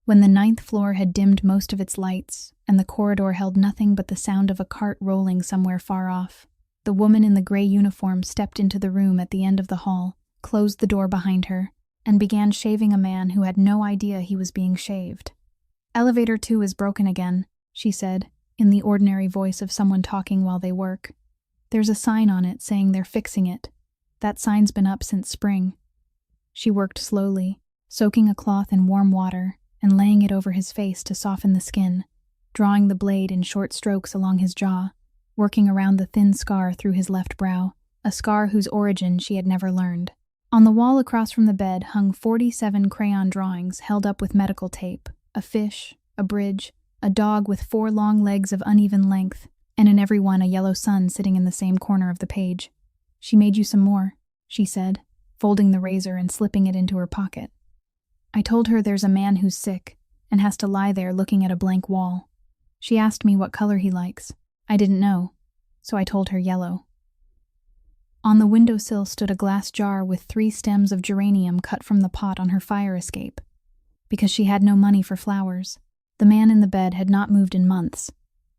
When the 9th floor had dimmed most of its lights, and the corridor held nothing but the sound of a cart rolling somewhere far off, the woman in the gray uniform stepped into the room at the end of the hall, closed the door behind her, and began shaving a man who had no idea he was being shaved. "Elevator 2 is broken again," she said, in the ordinary voice of someone talking while they work. "There's a sign on it saying they're fixing it. That sign's been up since spring." She worked slowly, soaking a cloth in warm water and laying it over his face to soften the skin, drawing the blade in short strokes along his jaw, working around the thin scar through his left brow, a scar whose origin she had never learned. On the wall across from the bed hung 47 crayon drawings held up with medical tape, a fish, a bridge, a dog with 4 long legs of uneven length, and in every one a yellow sun sitting in the same corner of the page. "She made you some more," she said, folding the razor and slipping it into her pocket. "I told her there's a man who's sick and has to lie there looking at a blank wall. She asked me what color he likes. I didn't know, so I told her yellow." On the windowsill stood a glass jar with 3 stems of geranium cut from the pot on her fire escape. Because she had no money for flowers, the man in the bed had not moved in months,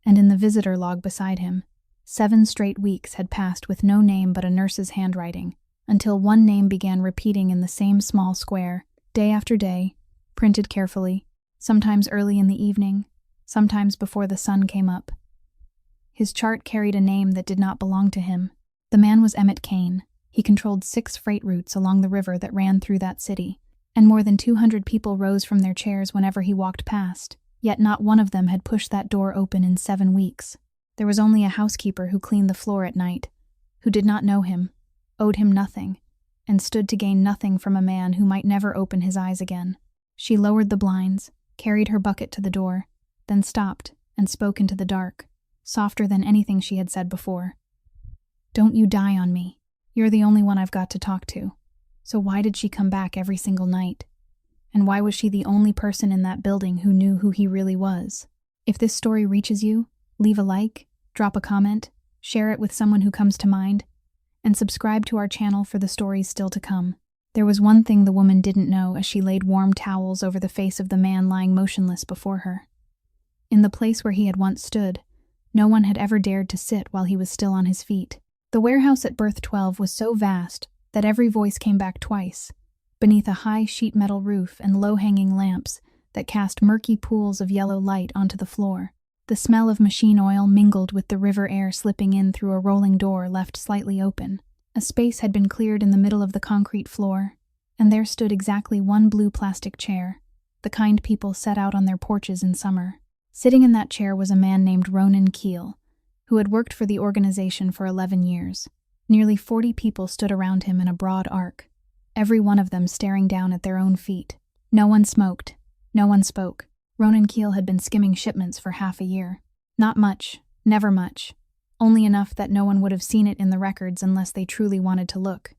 and in the visitor log beside him, 7 straight weeks had passed with no name but a nurse's handwriting, until one name began repeating in the same small square, day after day, printed carefully, sometimes early in the evening, sometimes before the sun came up. His chart carried a name that did not belong to him. The man was Emmett Kane. He controlled 6 freight routes along the river that ran through that city, and more than 200 people rose from their chairs whenever he walked past, yet not one of them had pushed that door open in 7 weeks. There was only a housekeeper who cleaned the floor at night, who did not know him, owed him nothing, and stood to gain nothing from a man who might never open his eyes again. She lowered the blinds, carried her bucket to the door, then stopped and spoke into the dark, softer than anything she had said before. "Don't you die on me. You're the only one I've got to talk to. So why did she come back every single night? And why was she the only person in that building who knew who he really was? If this story reaches you, leave a like, drop a comment, share it with someone who comes to mind, and subscribe to our channel for the stories still to come." There was one thing the woman didn't know as she laid warm towels over the face of the man lying motionless before her. In the place where he had once stood, no one had ever dared to sit while he was still on his feet. The warehouse at Berth 12 was so vast that every voice came back twice, beneath a high sheet metal roof and low-hanging lamps that cast murky pools of yellow light onto the floor. The smell of machine oil mingled with the river air slipping in through a rolling door left slightly open. A space had been cleared in the middle of the concrete floor, and there stood exactly 1 blue plastic chair, the kind people set out on their porches in summer. Sitting in that chair was a man named Ronan Keel, who had worked for the organization for 11 years. Nearly 40 people stood around him in a broad arc, every one of them staring down at their own feet. No one smoked. No one spoke. Ronan Keel had been skimming shipments for half a year. Not much, never much, only enough that no one would have seen it in the records unless they truly wanted to look.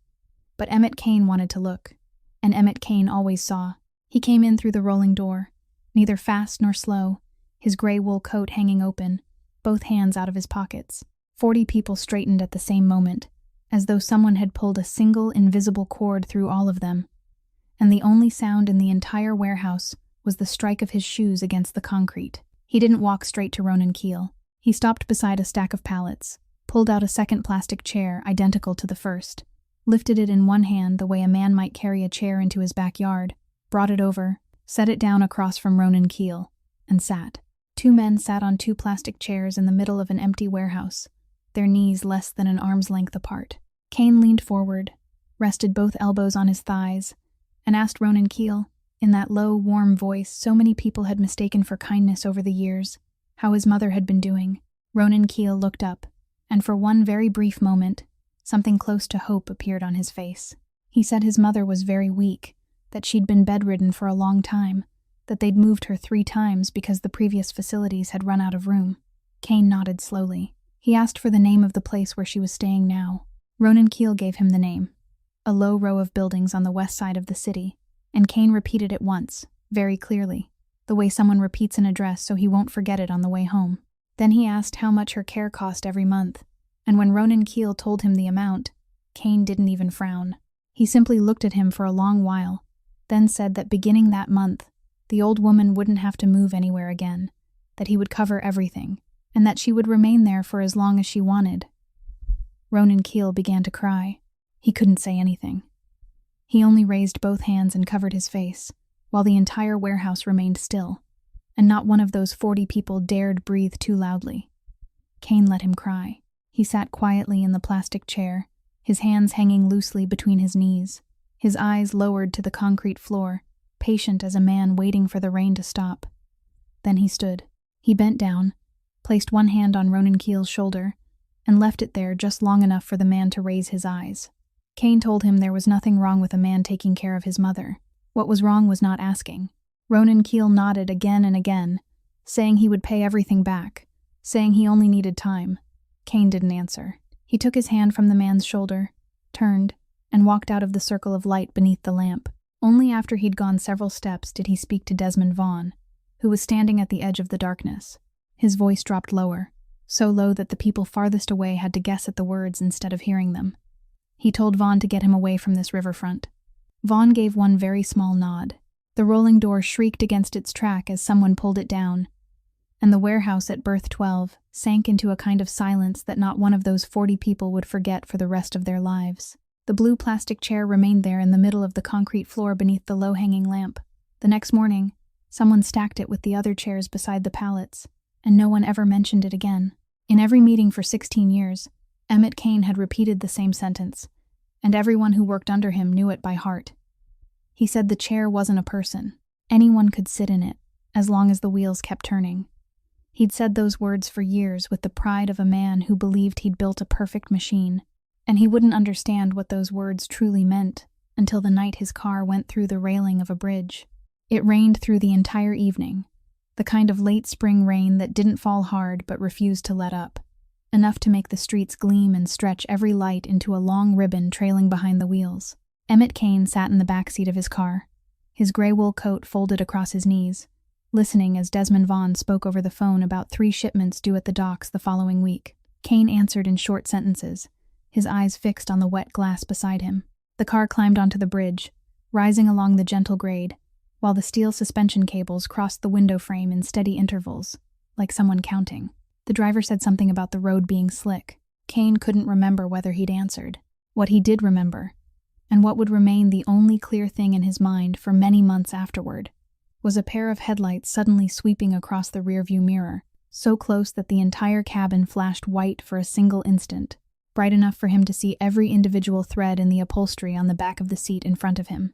But Emmett Kane wanted to look, and Emmett Kane always saw. He came in through the rolling door, neither fast nor slow, his gray wool coat hanging open, both hands out of his pockets. 40 people straightened at the same moment, as though someone had pulled a single invisible cord through all of them, and the only sound in the entire warehouse was the strike of his shoes against the concrete. He didn't walk straight to Ronan Keel. He stopped beside a stack of pallets, pulled out a second plastic chair identical to the first, lifted it in one hand the way a man might carry a chair into his backyard, brought it over, set it down across from Ronan Keel, and sat. 2 men sat on 2 plastic chairs in the middle of an empty warehouse, their knees less than an arm's length apart. Kane leaned forward, rested both elbows on his thighs, and asked Ronan Keel, in that low, warm voice so many people had mistaken for kindness over the years, how his mother had been doing. Ronan Keel looked up, and for one very brief moment, something close to hope appeared on his face. He said his mother was very weak, that she'd been bedridden for a long time, that they'd moved her 3 times because the previous facilities had run out of room. Kane nodded slowly. He asked for the name of the place where she was staying now. Ronan Keel gave him the name, a low row of buildings on the west side of the city, and Kane repeated it once, very clearly, the way someone repeats an address so he won't forget it on the way home. Then he asked how much her care cost every month, and when Ronan Keel told him the amount, Kane didn't even frown. He simply looked at him for a long while, then said that beginning that month, The old woman wouldn't have to move anywhere again, that he would cover everything, and that she would remain there for as long as she wanted. Ronan Keel began to cry. He couldn't say anything. He only raised both hands and covered his face, while the entire warehouse remained still, and not one of those 40 people dared breathe too loudly. Kane let him cry. He sat quietly in the plastic chair, his hands hanging loosely between his knees, his eyes lowered to the concrete floor, patient as a man waiting for the rain to stop. Then he stood. He bent down, placed one hand on Ronan Keel's shoulder, and left it there just long enough for the man to raise his eyes. Kane told him there was nothing wrong with a man taking care of his mother. What was wrong was not asking. Ronan Keel nodded again and again, saying he would pay everything back, saying he only needed time. Kane didn't answer. He took his hand from the man's shoulder, turned, and walked out of the circle of light beneath the lamp. Only after he'd gone several steps did he speak to Desmond Vaughn, who was standing at the edge of the darkness. His voice dropped lower, so low that the people farthest away had to guess at the words instead of hearing them. He told Vaughn to get him away from this riverfront. Vaughn gave one very small nod. The rolling door shrieked against its track as someone pulled it down, and the warehouse at Berth 12 sank into a kind of silence that not one of those 40 people would forget for the rest of their lives. The blue plastic chair remained there in the middle of the concrete floor beneath the low-hanging lamp. The next morning, someone stacked it with the other chairs beside the pallets, and no one ever mentioned it again. In every meeting for 16 years, Emmett Kane had repeated the same sentence, and everyone who worked under him knew it by heart. He said the chair wasn't a person. Anyone could sit in it, as long as the wheels kept turning. He'd said those words for years with the pride of a man who believed he'd built a perfect machine, and he wouldn't understand what those words truly meant until the night his car went through the railing of a bridge. It rained through the entire evening, the kind of late spring rain that didn't fall hard but refused to let up, enough to make the streets gleam and stretch every light into a long ribbon trailing behind the wheels. Emmett Kane sat in the back seat of his car, his gray wool coat folded across his knees, listening as Desmond Vaughn spoke over the phone about 3 shipments due at the docks the following week. Kane answered in short sentences, his eyes fixed on the wet glass beside him. The car climbed onto the bridge, rising along the gentle grade, while the steel suspension cables crossed the window frame in steady intervals, like someone counting. The driver said something about the road being slick. Kane couldn't remember whether he'd answered. What he did remember, and what would remain the only clear thing in his mind for many months afterward, was a pair of headlights suddenly sweeping across the rearview mirror, so close that the entire cabin flashed white for a single instant, bright enough for him to see every individual thread in the upholstery on the back of the seat in front of him.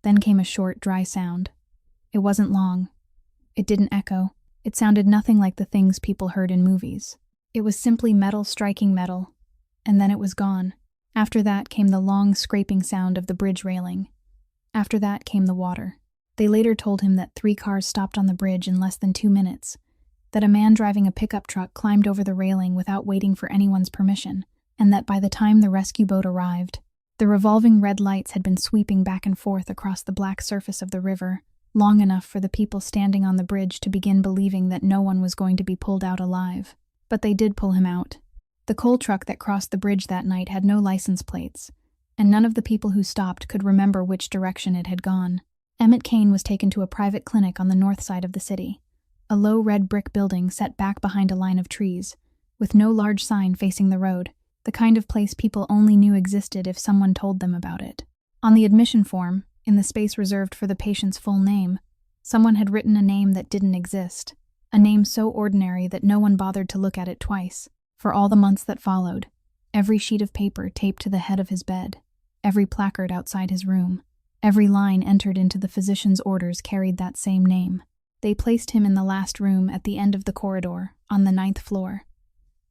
Then came a short, dry sound. It wasn't long. It didn't echo. It sounded nothing like the things people heard in movies. It was simply metal striking metal, and then it was gone. After that came the long, scraping sound of the bridge railing. After that came the water. They later told him that 3 cars stopped on the bridge in less than 2 minutes, that a man driving a pickup truck climbed over the railing without waiting for anyone's permission, and that by the time the rescue boat arrived, the revolving red lights had been sweeping back and forth across the black surface of the river, long enough for the people standing on the bridge to begin believing that no one was going to be pulled out alive. But they did pull him out. The coal truck that crossed the bridge that night had no license plates, and none of the people who stopped could remember which direction it had gone. Emmett Kane was taken to a private clinic on the north side of the city, a low red brick building set back behind a line of trees, with no large sign facing the road, the kind of place people only knew existed if someone told them about it. On the admission form, in the space reserved for the patient's full name, someone had written a name that didn't exist, a name so ordinary that no one bothered to look at it twice. For all the months that followed, every sheet of paper taped to the head of his bed, every placard outside his room, every line entered into the physician's orders carried that same name. They placed him in the last room at the end of the corridor, on the 9th floor,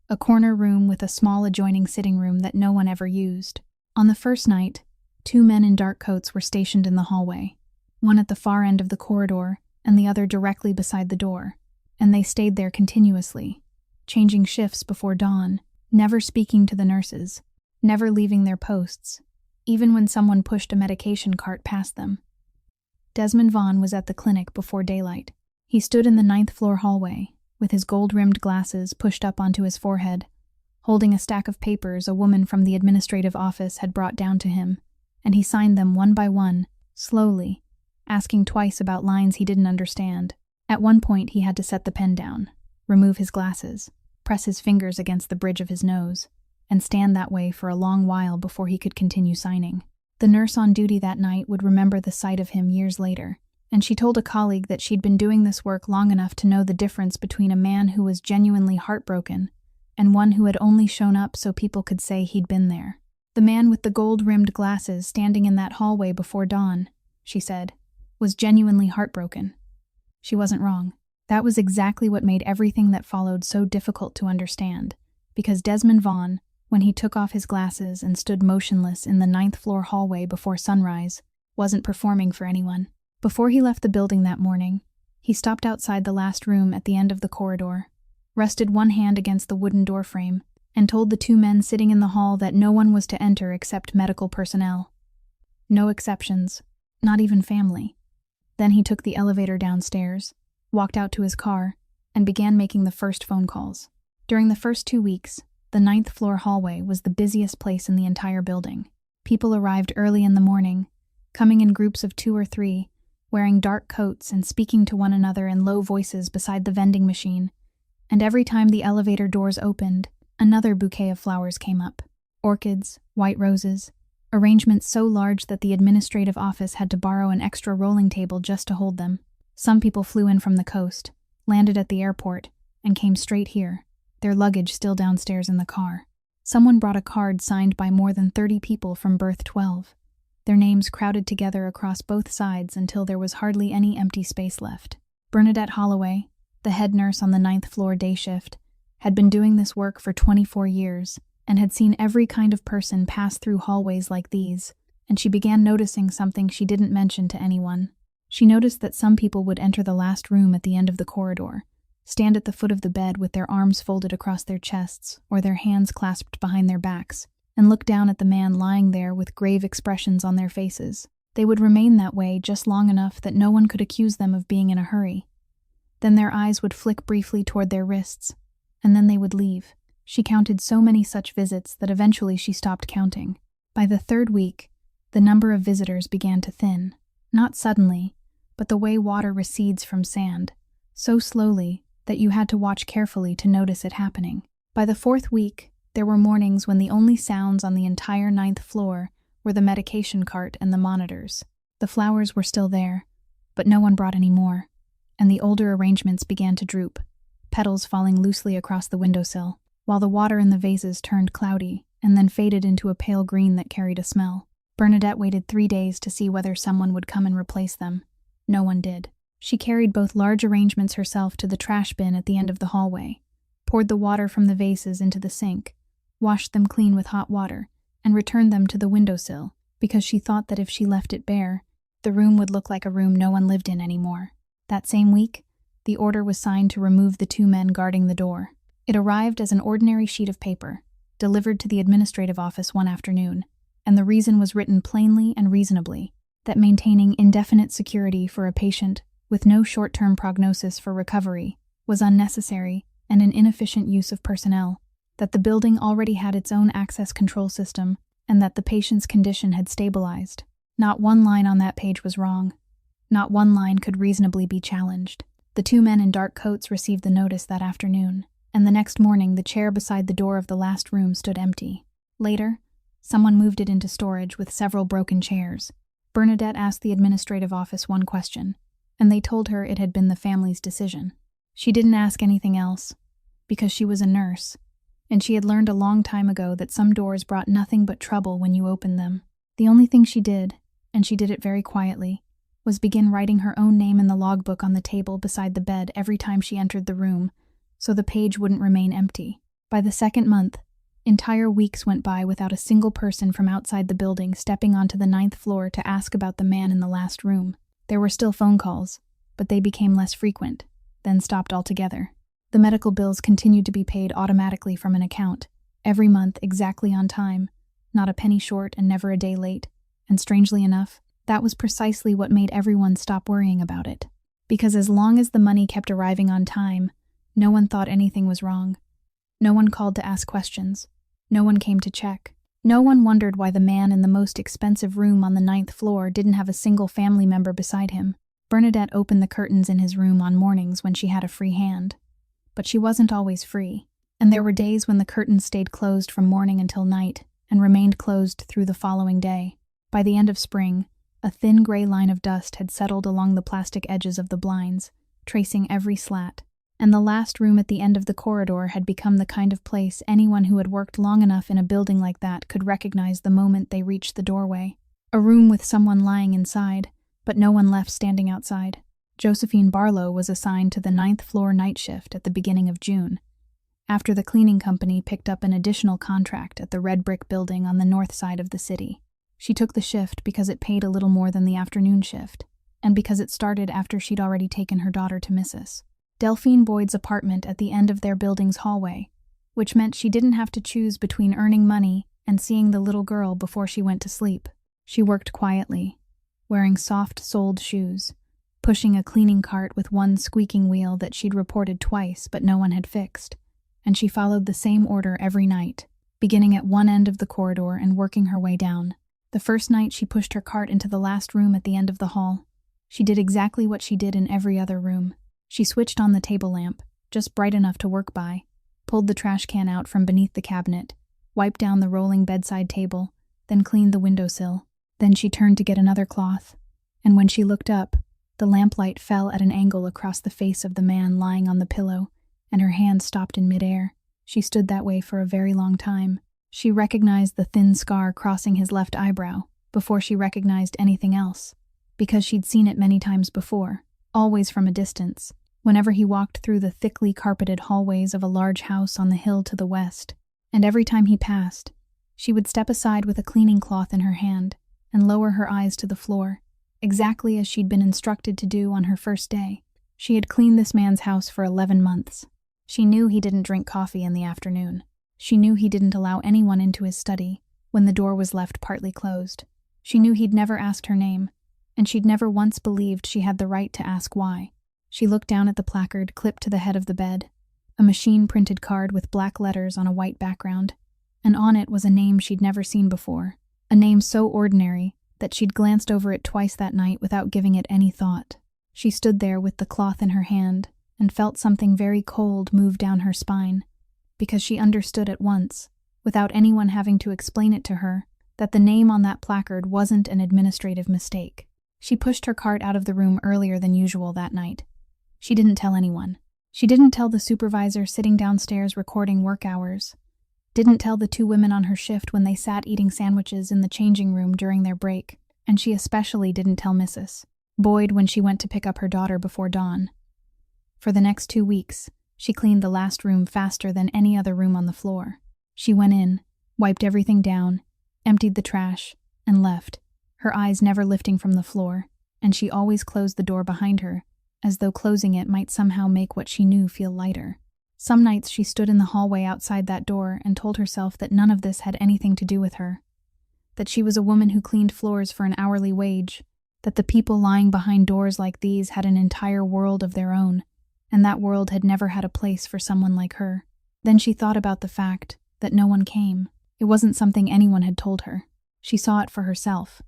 a corner room with a small adjoining sitting room that no one ever used. On the first night, 2 men in dark coats were stationed in the hallway, one at the far end of the corridor and the other directly beside the door, and they stayed there continuously, changing shifts before dawn, never speaking to the nurses, never leaving their posts, even when someone pushed a medication cart past them. Desmond Vaughn was at the clinic before daylight. He stood in the 9th floor hallway, with his gold-rimmed glasses pushed up onto his forehead, holding a stack of papers a woman from the administrative office had brought down to him, and he signed them one by one, slowly, asking twice about lines he didn't understand. At one point, he had to set the pen down, remove his glasses, press his fingers against the bridge of his nose, and stand that way for a long while before he could continue signing. The nurse on duty that night would remember the sight of him years later, and she told a colleague that she'd been doing this work long enough to know the difference between a man who was genuinely heartbroken and one who had only shown up so people could say he'd been there. The man with the gold-rimmed glasses standing in that hallway before dawn, she said, was genuinely heartbroken. She wasn't wrong. That was exactly what made everything that followed so difficult to understand, because Desmond Vaughn, when he took off his glasses and stood motionless in the 9th floor hallway before sunrise, wasn't performing for anyone. Before he left the building that morning, he stopped outside the last room at the end of the corridor, rested one hand against the wooden doorframe, and told the 2 men sitting in the hall that no one was to enter except medical personnel. No exceptions, not even family. Then he took the elevator downstairs, walked out to his car, and began making the first phone calls. During the first 2 weeks, the 9th floor hallway was the busiest place in the entire building. People arrived early in the morning, coming in groups of 2 or 3, wearing dark coats and speaking to one another in low voices beside the vending machine, and every time the elevator doors opened, another bouquet of flowers came up. Orchids, white roses, arrangements so large that the administrative office had to borrow an extra rolling table just to hold them. Some people flew in from the coast, landed at the airport, and came straight here, their luggage still downstairs in the car. Someone brought a card signed by more than 30 people from berth 12. Their names crowded together across both sides until there was hardly any empty space left. Bernadette Holloway, the head nurse on the 9th floor day shift, had been doing this work for 24 years and had seen every kind of person pass through hallways like these, and she began noticing something she didn't mention to anyone. She noticed that some people would enter the last room at the end of the corridor, stand at the foot of the bed with their arms folded across their chests or their hands clasped behind their backs, and look down at the man lying there with grave expressions on their faces. They would remain that way just long enough that no one could accuse them of being in a hurry. Then their eyes would flick briefly toward their wrists, and then they would leave. She counted so many such visits that eventually she stopped counting. By the 3rd week, the number of visitors began to thin. Not suddenly, but the way water recedes from sand, so slowly that you had to watch carefully to notice it happening. By the 4th week, there were mornings when the only sounds on the entire 9th floor were the medication cart and the monitors. The flowers were still there, but no one brought any more, and the older arrangements began to droop, petals falling loosely across the windowsill, while the water in the vases turned cloudy and then faded into a pale green that carried a smell. Bernadette waited 3 days to see whether someone would come and replace them. No one did. She carried both large arrangements herself to the trash bin at the end of the hallway, poured the water from the vases into the sink, washed them clean with hot water, and returned them to the windowsill, because she thought that if she left it bare, the room would look like a room no one lived in anymore. That same week, the order was signed to remove the 2 men guarding the door. It arrived as an ordinary sheet of paper, delivered to the administrative office one afternoon, and the reason was written plainly and reasonably, that maintaining indefinite security for a patient with no short-term prognosis for recovery was unnecessary and an inefficient use of personnel, that the building already had its own access control system, and that the patient's condition had stabilized. Not one line on that page was wrong. Not one line could reasonably be challenged. The 2 men in dark coats received the notice that afternoon, and the next morning the chair beside the door of the last room stood empty. Later, someone moved it into storage with several broken chairs. Bernadette asked the administrative office one question, and they told her it had been the family's decision. She didn't ask anything else, because she was a nurse, and she had learned a long time ago that some doors brought nothing but trouble when you opened them. The only thing she did, and she did it very quietly, was begin writing her own name in the logbook on the table beside the bed every time she entered the room, so the page wouldn't remain empty. By the 2nd month, entire weeks went by without a single person from outside the building stepping onto the 9th floor to ask about the man in the last room. There were still phone calls, but they became less frequent, then stopped altogether. The medical bills continued to be paid automatically from an account, every month exactly on time, not a penny short and never a day late, and strangely enough, that was precisely what made everyone stop worrying about it. Because as long as the money kept arriving on time, no one thought anything was wrong. No one called to ask questions. No one came to check. No one wondered why the man in the most expensive room on the 9th floor didn't have a single family member beside him. Bernadette opened the curtains in his room on mornings when she had a free hand. But she wasn't always free, and there were days when the curtains stayed closed from morning until night and remained closed through the following day. By the end of spring, a thin gray line of dust had settled along the plastic edges of the blinds, tracing every slat, and the last room at the end of the corridor had become the kind of place anyone who had worked long enough in a building like that could recognize the moment they reached the doorway. A room with someone lying inside, but no one left standing outside. Josephine Barlow was assigned to the 9th floor night shift at the beginning of June, after the cleaning company picked up an additional contract at the red brick building on the north side of the city. She took the shift because it paid a little more than the afternoon shift, and because it started after she'd already taken her daughter to Mrs. Delphine Boyd's apartment at the end of their building's hallway, which meant she didn't have to choose between earning money and seeing the little girl before she went to sleep. She worked quietly, wearing soft-soled shoes, pushing a cleaning cart with one squeaking wheel that she'd reported twice but no one had fixed, and she followed the same order every night, beginning at one end of the corridor and working her way down. The first night she pushed her cart into the last room at the end of the hall. She did exactly what she did in every other room. She switched on the table lamp, just bright enough to work by, pulled the trash can out from beneath the cabinet, wiped down the rolling bedside table, then cleaned the windowsill. Then she turned to get another cloth, and when she looked up, the lamplight fell at an angle across the face of the man lying on the pillow, and her hand stopped in midair. She stood that way for a very long time. She recognized the thin scar crossing his left eyebrow before she recognized anything else, because she'd seen it many times before, always from a distance, whenever he walked through the thickly carpeted hallways of a large house on the hill to the west. And every time he passed, she would step aside with a cleaning cloth in her hand and lower her eyes to the floor, exactly as she'd been instructed to do on her first day. She had cleaned this man's house for 11 months. She knew he didn't drink coffee in the afternoon. She knew he didn't allow anyone into his study when the door was left partly closed. She knew he'd never asked her name, and she'd never once believed she had the right to ask why. She looked down at the placard clipped to the head of the bed, a machine-printed card with black letters on a white background, and on it was a name she'd never seen before, a name so ordinary that she'd glanced over it twice that night without giving it any thought. She stood there with the cloth in her hand and felt something very cold move down her spine, because she understood at once, without anyone having to explain it to her, that the name on that placard wasn't an administrative mistake. She pushed her cart out of the room earlier than usual that night. She didn't tell anyone. She didn't tell the supervisor sitting downstairs recording work hours, didn't tell the 2 women on her shift when they sat eating sandwiches in the changing room during their break, and she especially didn't tell Mrs. Boyd when she went to pick up her daughter before dawn. For the next 2 weeks, she cleaned the last room faster than any other room on the floor. She went in, wiped everything down, emptied the trash, and left, her eyes never lifting from the floor, and she always closed the door behind her, as though closing it might somehow make what she knew feel lighter. Some nights she stood in the hallway outside that door and told herself that none of this had anything to do with her, that she was a woman who cleaned floors for an hourly wage, that the people lying behind doors like these had an entire world of their own, and that world had never had a place for someone like her. Then she thought about the fact that no one came. It wasn't something anyone had told her. She saw it for herself,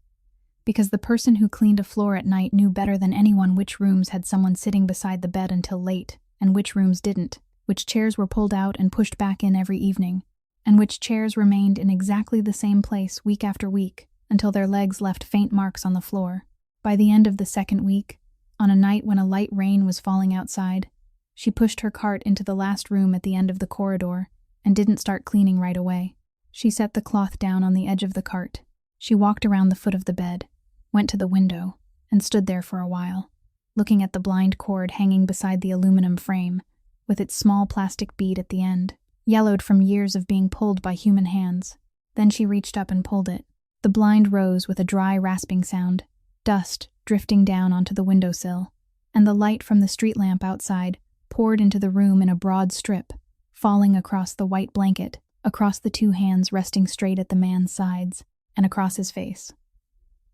because the person who cleaned a floor at night knew better than anyone which rooms had someone sitting beside the bed until late, and which rooms didn't, which chairs were pulled out and pushed back in every evening, and which chairs remained in exactly the same place week after week until their legs left faint marks on the floor. By the end of the 2nd week, on a night when a light rain was falling outside, she pushed her cart into the last room at the end of the corridor and didn't start cleaning right away. She set the cloth down on the edge of the cart. She walked around the foot of the bed, went to the window, and stood there for a while, looking at the blind cord hanging beside the aluminum frame, with its small plastic bead at the end, yellowed from years of being pulled by human hands. Then she reached up and pulled it. The blind rose with a dry, rasping sound, dust drifting down onto the windowsill, and the light from the street lamp outside poured into the room in a broad strip, falling across the white blanket, across the 2 hands resting straight at the man's sides, and across his face.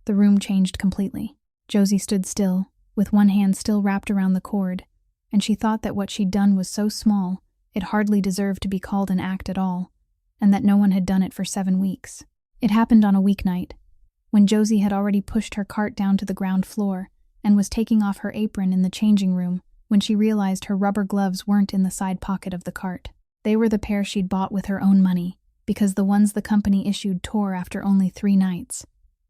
The room changed completely. Josie stood still, with one hand still wrapped around the cord, and she thought that what she'd done was so small, it hardly deserved to be called an act at all, and that no one had done it for 7 weeks. It happened on a weeknight, when Josie had already pushed her cart down to the ground floor and was taking off her apron in the changing room when she realized her rubber gloves weren't in the side pocket of the cart. They were the pair she'd bought with her own money, because the ones the company issued tore after only 3 nights.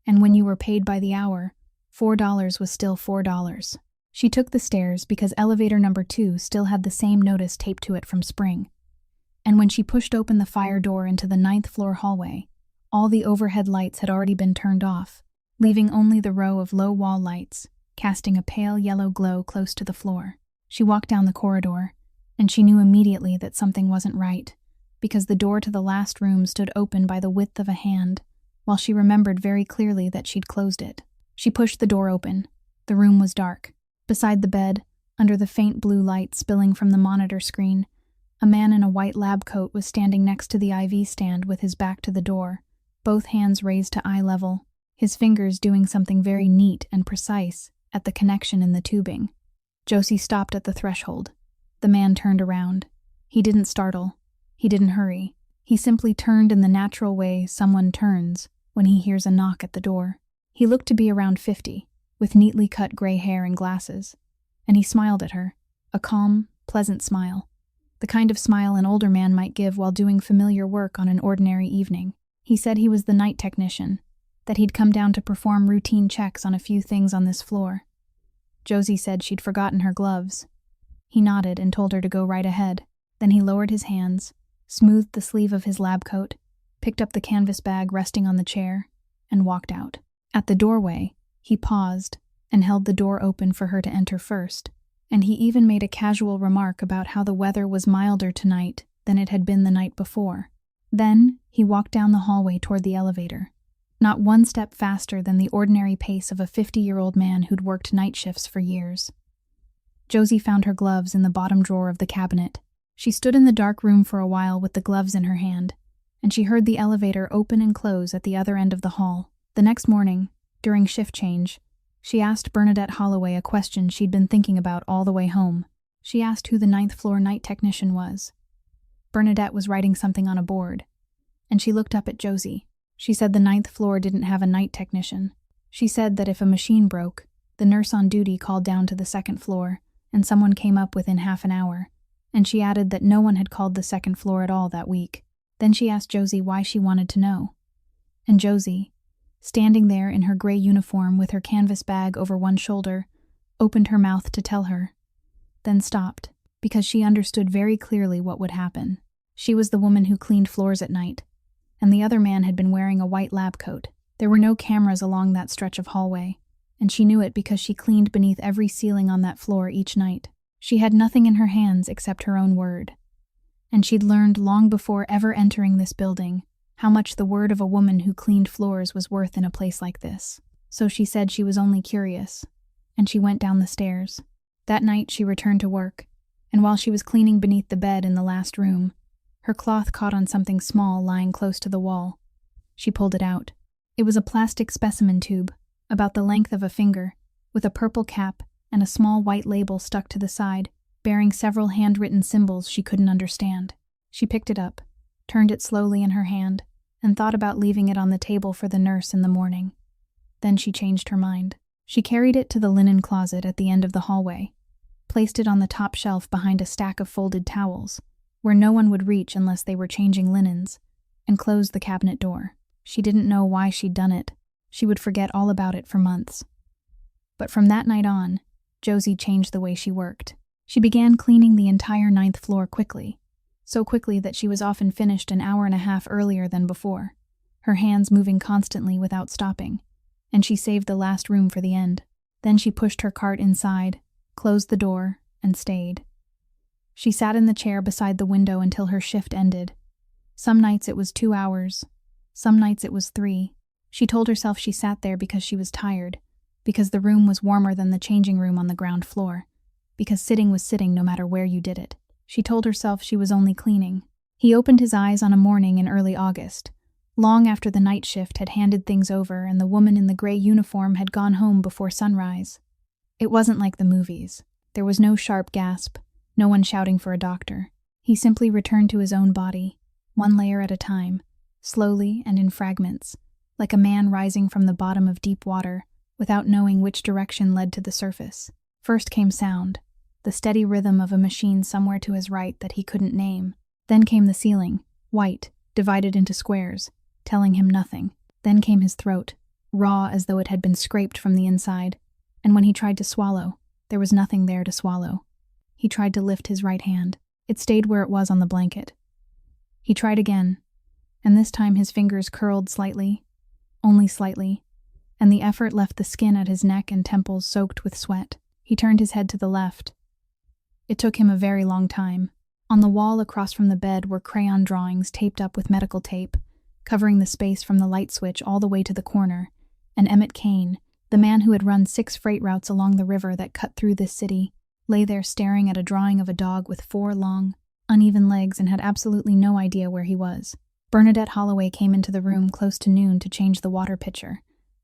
And when you were paid by the hour, $4 was still $4. She took the stairs because elevator number 2 still had the same notice taped to it from spring. And when she pushed open the fire door into the 9th floor hallway, all the overhead lights had already been turned off, leaving only the row of low wall lights, casting a pale yellow glow close to the floor. She walked down the corridor, and she knew immediately that something wasn't right, because the door to the last room stood open by the width of a hand, while she remembered very clearly that she'd closed it. She pushed the door open. The room was dark. Beside the bed, under the faint blue light spilling from the monitor screen, a man in a white lab coat was standing next to the IV stand with his back to the door, both hands raised to eye level, his fingers doing something very neat and precise at the connection in the tubing. Josie stopped at the threshold. The man turned around. He didn't startle. He didn't hurry. He simply turned in the natural way someone turns when he hears a knock at the door. He looked to be around 50, with neatly cut gray hair and glasses, and he smiled at her, a calm, pleasant smile, the kind of smile an older man might give while doing familiar work on an ordinary evening. He said he was the night technician, that he'd come down to perform routine checks on a few things on this floor. Josie said she'd forgotten her gloves. He nodded and told her to go right ahead. Then he lowered his hands, smoothed the sleeve of his lab coat, picked up the canvas bag resting on the chair, and walked out. At the doorway, he paused and held the door open for her to enter first, and he even made a casual remark about how the weather was milder tonight than it had been the night before. Then he walked down the hallway toward the elevator, not one step faster than the ordinary pace of a 50-year-old man who'd worked night shifts for years. Josie found her gloves in the bottom drawer of the cabinet. She stood in the dark room for a while with the gloves in her hand, and she heard the elevator open and close at the other end of the hall. The next morning, during shift change, she asked Bernadette Holloway a question she'd been thinking about all the way home. She asked who the 9th floor night technician was. Bernadette was writing something on a board, and she looked up at Josie. She said the 9th floor didn't have a night technician. She said that if a machine broke, the nurse on duty called down to the 2nd floor, and someone came up within half an hour, and she added that no one had called the 2nd floor at all that week. Then she asked Josie why she wanted to know. And Josie, standing there in her gray uniform with her canvas bag over one shoulder, opened her mouth to tell her, then stopped, because she understood very clearly what would happen. She was the woman who cleaned floors at night, and the other man had been wearing a white lab coat. There were no cameras along that stretch of hallway, and she knew it because she cleaned beneath every ceiling on that floor each night. She had nothing in her hands except her own word. And she'd learned long before ever entering this building how much the word of a woman who cleaned floors was worth in a place like this. So she said she was only curious, and she went down the stairs. That night she returned to work, and while she was cleaning beneath the bed in the last room, her cloth caught on something small lying close to the wall. She pulled it out. It was a plastic specimen tube, about the length of a finger, with a purple cap and a small white label stuck to the side, bearing several handwritten symbols she couldn't understand. She picked it up, turned it slowly in her hand, and thought about leaving it on the table for the nurse in the morning. Then she changed her mind. She carried it to the linen closet at the end of the hallway, placed it on the top shelf behind a stack of folded towels, where no one would reach unless they were changing linens, and closed the cabinet door. She didn't know why she'd done it. She would forget all about it for months. But from that night on, Josie changed the way she worked. She began cleaning the entire 9th floor quickly, so quickly that she was often finished an hour and a half earlier than before, her hands moving constantly without stopping, and she saved the last room for the end. Then she pushed her cart inside, closed the door, and stayed. She sat in the chair beside the window until her shift ended. Some nights it was 2 hours, some nights it was 3. She told herself she sat there because she was tired, because the room was warmer than the changing room on the ground floor, because sitting was sitting no matter where you did it. She told herself she was only cleaning. He opened his eyes on a morning in early August, long after the night shift had handed things over and the woman in the gray uniform had gone home before sunrise. It wasn't like the movies. There was no sharp gasp, no one shouting for a doctor. He simply returned to his own body, one layer at a time, slowly and in fragments, like a man rising from the bottom of deep water without knowing which direction led to the surface. First came sound, the steady rhythm of a machine somewhere to his right that he couldn't name. Then came the ceiling, white, divided into squares, telling him nothing. Then came his throat, raw as though it had been scraped from the inside, and when he tried to swallow, there was nothing there to swallow. He tried to lift his right hand. It stayed where it was on the blanket. He tried again, and this time his fingers curled slightly, only slightly, and the effort left the skin at his neck and temples soaked with sweat. He turned his head to the left. It took him a very long time. On the wall across from the bed were crayon drawings taped up with medical tape, covering the space from the light switch all the way to the corner, and Emmett Kane, the man who had run 6 freight routes along the river that cut through this city, lay there staring at a drawing of a dog with 4 long, uneven legs and had absolutely no idea where he was. Bernadette Holloway came into the room close to noon to change the water pitcher,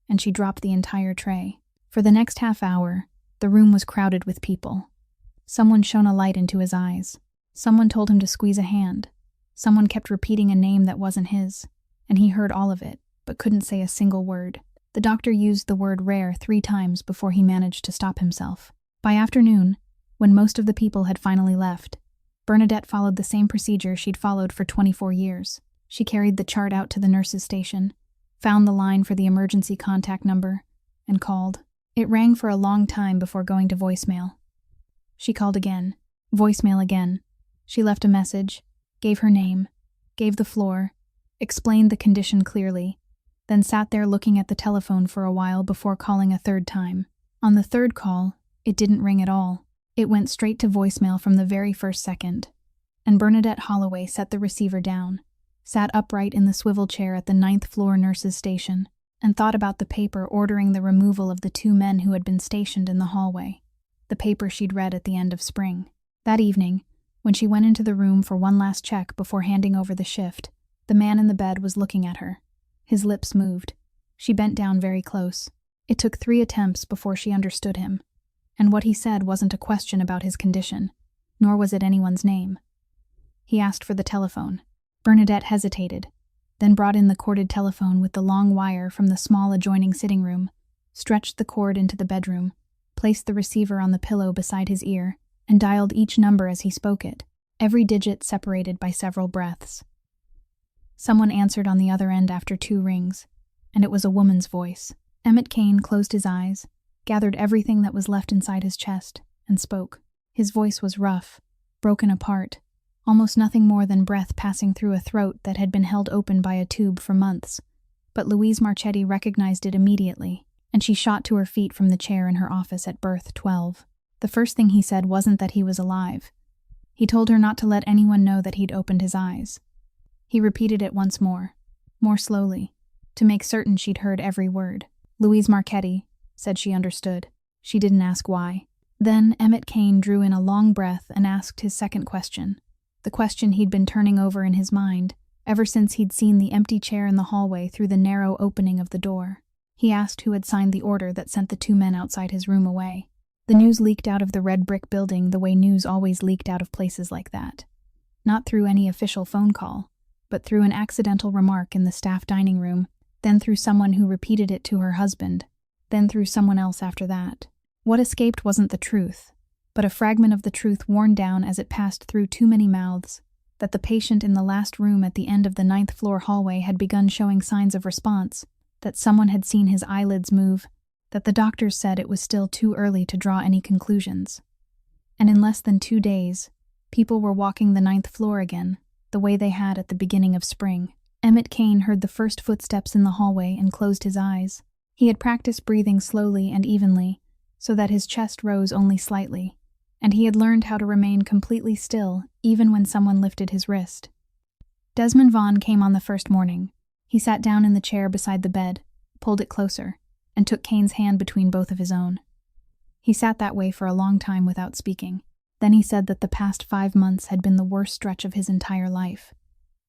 and she dropped the entire tray. For the next half hour, the room was crowded with people. Someone shone a light into his eyes. Someone told him to squeeze a hand. Someone kept repeating a name that wasn't his, and he heard all of it, but couldn't say a single word. The doctor used the word rare 3 times before he managed to stop himself. By afternoon, when most of the people had finally left, Bernadette followed the same procedure she'd followed for 24 years. She carried the chart out to the nurse's station, found the line for the emergency contact number, and called. It rang for a long time before going to voicemail. She called again, voicemail again. She left a message, gave her name, gave the floor, explained the condition clearly, then sat there looking at the telephone for a while before calling a 3rd time. On the 3rd call, it didn't ring at all. It went straight to voicemail from the very first second, and Bernadette Holloway set the receiver down, sat upright in the swivel chair at the 9th floor nurse's station, and thought about the paper ordering the removal of the 2 men who had been stationed in the hallway, the paper she'd read at the end of spring. That evening, when she went into the room for one last check before handing over the shift, the man in the bed was looking at her. His lips moved. She bent down very close. It took 3 attempts before she understood him, and what he said wasn't a question about his condition, nor was it anyone's name. He asked for the telephone. Bernadette hesitated, then brought in the corded telephone with the long wire from the small adjoining sitting room, stretched the cord into the bedroom, placed the receiver on the pillow beside his ear, and dialed each number as he spoke it, every digit separated by several breaths. Someone answered on the other end after 2 rings, and it was a woman's voice. Emmett Kane closed his eyes, gathered everything that was left inside his chest, and spoke. His voice was rough, broken apart, almost nothing more than breath passing through a throat that had been held open by a tube for months. But Louise Marchetti recognized it immediately, and she shot to her feet from the chair in her office at berth 12. The first thing he said wasn't that he was alive. He told her not to let anyone know that he'd opened his eyes. He repeated it once more slowly, to make certain she'd heard every word. Louise Marchetti said she understood. She didn't ask why. Then Emmett Kane drew in a long breath and asked his second question, the question he'd been turning over in his mind ever since he'd seen the empty chair in the hallway through the narrow opening of the door. He asked who had signed the order that sent the 2 men outside his room away. The news leaked out of the red brick building the way news always leaked out of places like that. Not through any official phone call, but through an accidental remark in the staff dining room, then through someone who repeated it to her husband, then through someone else after that. What escaped wasn't the truth, but a fragment of the truth worn down as it passed through too many mouths, that the patient in the last room at the end of the 9th floor hallway had begun showing signs of response, that someone had seen his eyelids move, that the doctors said it was still too early to draw any conclusions. And in less than 2 days, people were walking the 9th floor again, the way they had at the beginning of spring. Emmett Kane heard the first footsteps in the hallway and closed his eyes. He had practiced breathing slowly and evenly, so that his chest rose only slightly, and he had learned how to remain completely still even when someone lifted his wrist. Desmond Vaughn came on the first morning. He sat down in the chair beside the bed, pulled it closer, and took Kane's hand between both of his own. He sat that way for a long time without speaking. Then he said that the past 5 months had been the worst stretch of his entire life,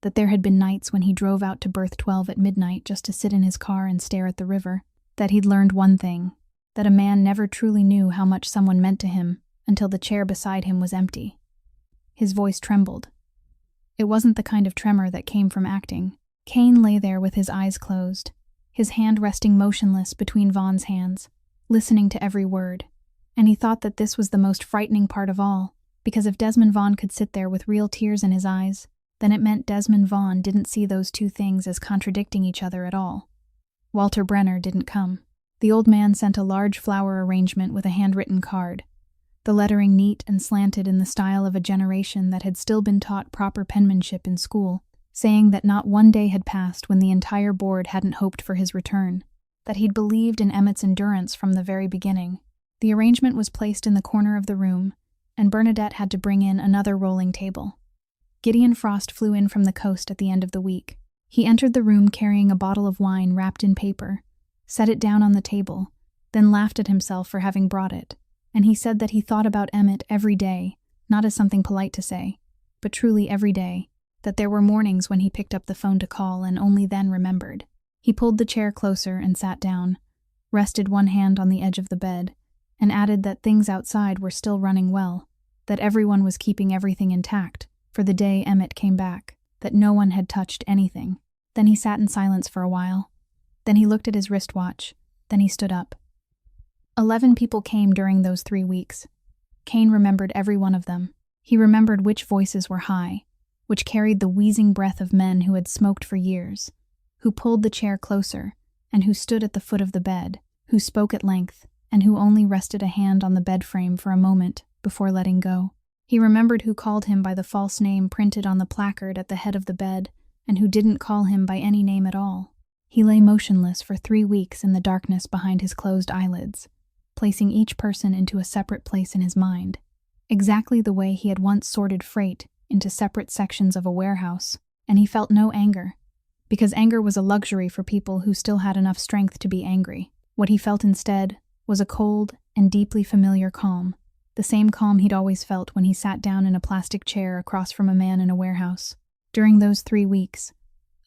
that there had been nights when he drove out to berth 12 at midnight just to sit in his car and stare at the river, that he'd learned one thing, that a man never truly knew how much someone meant to him until the chair beside him was empty. His voice trembled. It wasn't the kind of tremor that came from acting. Kane lay there with his eyes closed, his hand resting motionless between Vaughn's hands, listening to every word. And he thought that this was the most frightening part of all, because if Desmond Vaughn could sit there with real tears in his eyes, then it meant Desmond Vaughn didn't see those two things as contradicting each other at all. Walter Brenner didn't come. The old man sent a large flower arrangement with a handwritten card, the lettering neat and slanted in the style of a generation that had still been taught proper penmanship in school, saying that not one day had passed when the entire board hadn't hoped for his return, that he'd believed in Emmett's endurance from the very beginning. The arrangement was placed in the corner of the room, and Bernadette had to bring in another rolling table. Gideon Frost flew in from the coast at the end of the week. He entered the room carrying a bottle of wine wrapped in paper, set it down on the table, then laughed at himself for having brought it, and he said that he thought about Emmett every day, not as something polite to say, but truly every day, that there were mornings when he picked up the phone to call and only then remembered. He pulled the chair closer and sat down, rested one hand on the edge of the bed, and added that things outside were still running well, that everyone was keeping everything intact for the day Emmett came back, that no one had touched anything. Then he sat in silence for a while. Then he looked at his wristwatch. Then he stood up. 11 people came during those 3 weeks. Kane remembered every one of them. He remembered which voices were high, which carried the wheezing breath of men who had smoked for years, who pulled the chair closer, and who stood at the foot of the bed, who spoke at length, and who only rested a hand on the bed frame for a moment before letting go. He remembered who called him by the false name printed on the placard at the head of the bed, and who didn't call him by any name at all. He lay motionless for 3 weeks in the darkness behind his closed eyelids, placing each person into a separate place in his mind, exactly the way he had once sorted freight into separate sections of a warehouse, and he felt no anger, because anger was a luxury for people who still had enough strength to be angry. What he felt instead was a cold and deeply familiar calm, the same calm he'd always felt when he sat down in a plastic chair across from a man in a warehouse. During those 3 weeks,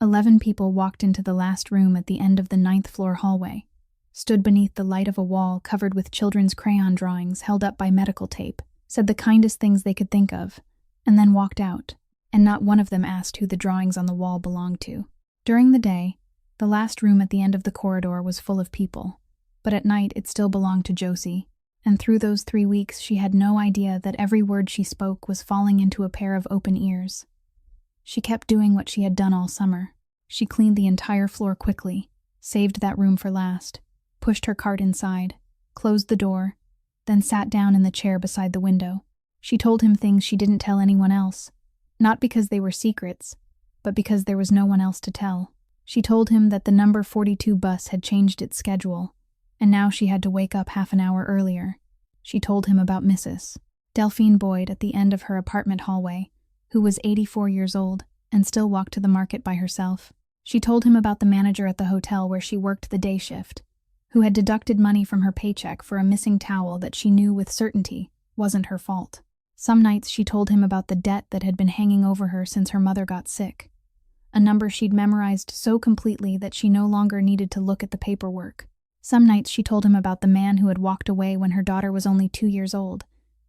11 people walked into the last room at the end of the 9th floor hallway, stood beneath the light of a wall covered with children's crayon drawings held up by medical tape, said the kindest things they could think of, and then walked out, and not one of them asked who the drawings on the wall belonged to. During the day, the last room at the end of the corridor was full of people, but at night it still belonged to Josie, and through those 3 weeks she had no idea that every word she spoke was falling into a pair of open ears. She kept doing what she had done all summer. She cleaned the entire floor quickly, saved that room for last, pushed her cart inside, closed the door, then sat down in the chair beside the window. She told him things she didn't tell anyone else, not because they were secrets, but because there was no one else to tell. She told him that the number 42 bus had changed its schedule, and now she had to wake up half an hour earlier. She told him about Mrs. Delphine Boyd at the end of her apartment hallway, who was 84 years old and still walked to the market by herself. She told him about the manager at the hotel where she worked the day shift, who had deducted money from her paycheck for a missing towel that she knew with certainty wasn't her fault. Some nights she told him about the debt that had been hanging over her since her mother got sick, a number she'd memorized so completely that she no longer needed to look at the paperwork. Some nights she told him about the man who had walked away when her daughter was only 2 years old,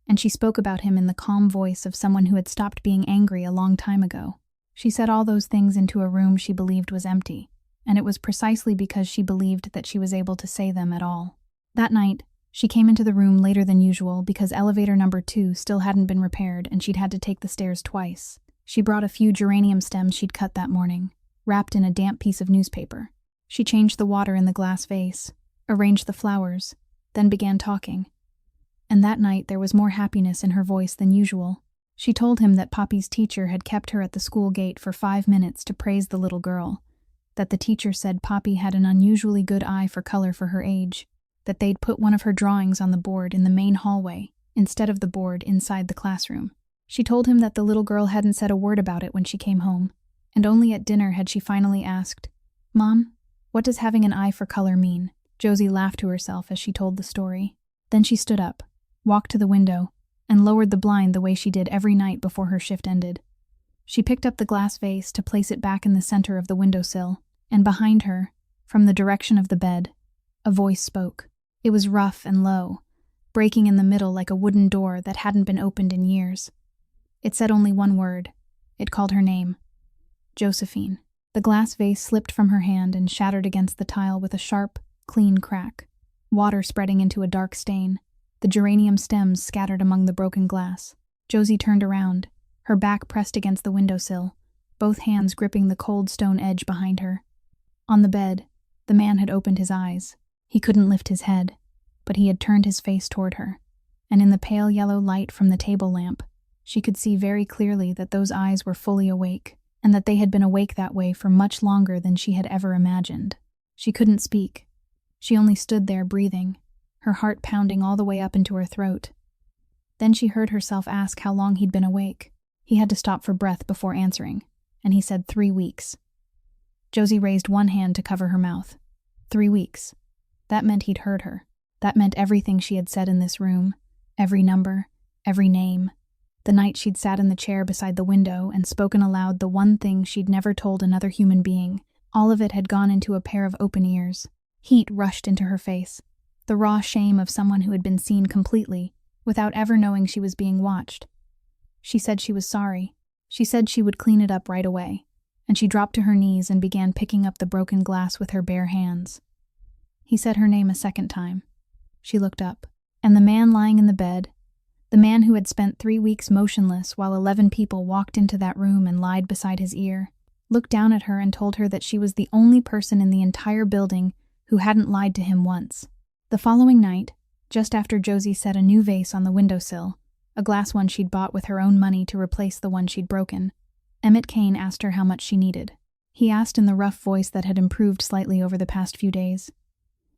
and she spoke about him in the calm voice of someone who had stopped being angry a long time ago. She said all those things into a room she believed was empty, and it was precisely because she believed that she was able to say them at all. That night, she came into the room later than usual because elevator number 2 still hadn't been repaired and she'd had to take the stairs twice. She brought a few geranium stems she'd cut that morning, wrapped in a damp piece of newspaper. She changed the water in the glass vase, arranged the flowers, then began talking. And that night there was more happiness in her voice than usual. She told him that Poppy's teacher had kept her at the school gate for 5 minutes to praise the little girl, that the teacher said Poppy had an unusually good eye for color for her age, that they'd put one of her drawings on the board in the main hallway instead of the board inside the classroom. She told him that the little girl hadn't said a word about it when she came home, and only at dinner had she finally asked, "Mom, what does having an eye for color mean?" Josie laughed to herself as she told the story. Then she stood up, walked to the window, and lowered the blind the way she did every night before her shift ended. She picked up the glass vase to place it back in the center of the windowsill, and behind her, from the direction of the bed, a voice spoke. It was rough and low, breaking in the middle like a wooden door that hadn't been opened in years. It said only one word, It called her name. Josephine. The glass vase slipped from her hand and shattered against the tile with a sharp, clean crack, water spreading into a dark stain, the geranium stems scattered among the broken glass. Josie turned around, her back pressed against the windowsill, both hands gripping the cold stone edge behind her. On the bed, the man had opened his eyes. He couldn't lift his head, but he had turned his face toward her, and in the pale yellow light from the table lamp, she could see very clearly that those eyes were fully awake, and that they had been awake that way for much longer than she had ever imagined. She couldn't speak. She only stood there breathing, her heart pounding all the way up into her throat. Then she heard herself ask how long he'd been awake. He had to stop for breath before answering, and he said 3 weeks. Josie raised one hand to cover her mouth. 3 weeks. That meant he'd heard her. That meant everything she had said in this room, every number, every name. The night she'd sat in the chair beside the window and spoken aloud the one thing she'd never told another human being, all of it had gone into a pair of open ears. Heat rushed into her face, the raw shame of someone who had been seen completely, without ever knowing she was being watched. She said she was sorry. She said she would clean it up right away, and she dropped to her knees and began picking up the broken glass with her bare hands. He said her name a second time. She looked up, and the man lying in the bed, the man who had spent 3 weeks motionless while 11 people walked into that room and lied beside his ear, looked down at her and told her that she was the only person in the entire building who hadn't lied to him once. The following night, just after Josie set a new vase on the windowsill, a glass one she'd bought with her own money to replace the one she'd broken, Emmett Kane asked her how much she needed. He asked in the rough voice that had improved slightly over the past few days.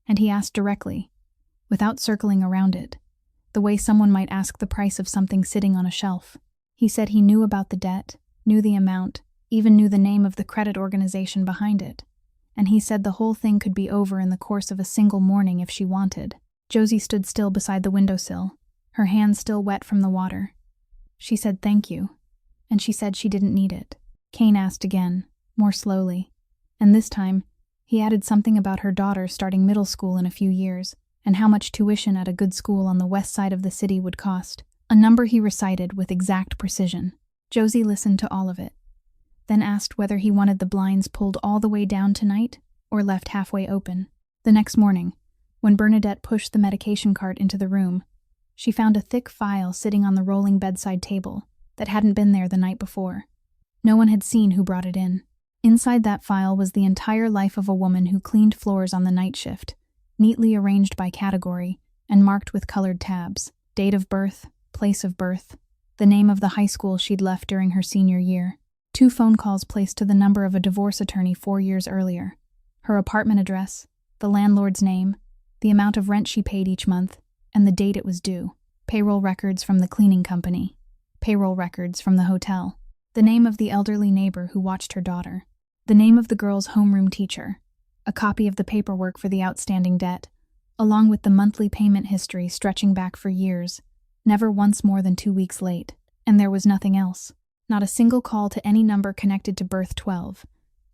And he asked directly, without circling around it, the way someone might ask the price of something sitting on a shelf. He said he knew about the debt, knew the amount, even knew the name of the credit organization behind it. And he said the whole thing could be over in the course of a single morning if she wanted. Josie stood still beside the windowsill, her hands still wet from the water. She said thank you, and she said she didn't need it. Kane asked again, more slowly, and this time he added something about her daughter starting middle school in a few years, and how much tuition at a good school on the west side of the city would cost, a number he recited with exact precision. Josie listened to all of it, then asked whether he wanted the blinds pulled all the way down tonight or left halfway open. The next morning, when Bernadette pushed the medication cart into the room, she found a thick file sitting on the rolling bedside table that hadn't been there the night before. No one had seen who brought it in. Inside that file was the entire life of a woman who cleaned floors on the night shift, neatly arranged by category and marked with colored tabs: date of birth, place of birth, the name of the high school she'd left during her senior year, 2 phone calls placed to the number of a divorce attorney 4 years earlier, her apartment address, the landlord's name, the amount of rent she paid each month, and the date it was due, payroll records from the cleaning company, payroll records from the hotel, the name of the elderly neighbor who watched her daughter, the name of the girl's homeroom teacher, a copy of the paperwork for the outstanding debt, along with the monthly payment history stretching back for years, never once more than 2 weeks late. And there was nothing else. Not a single call to any number connected to Birth 12.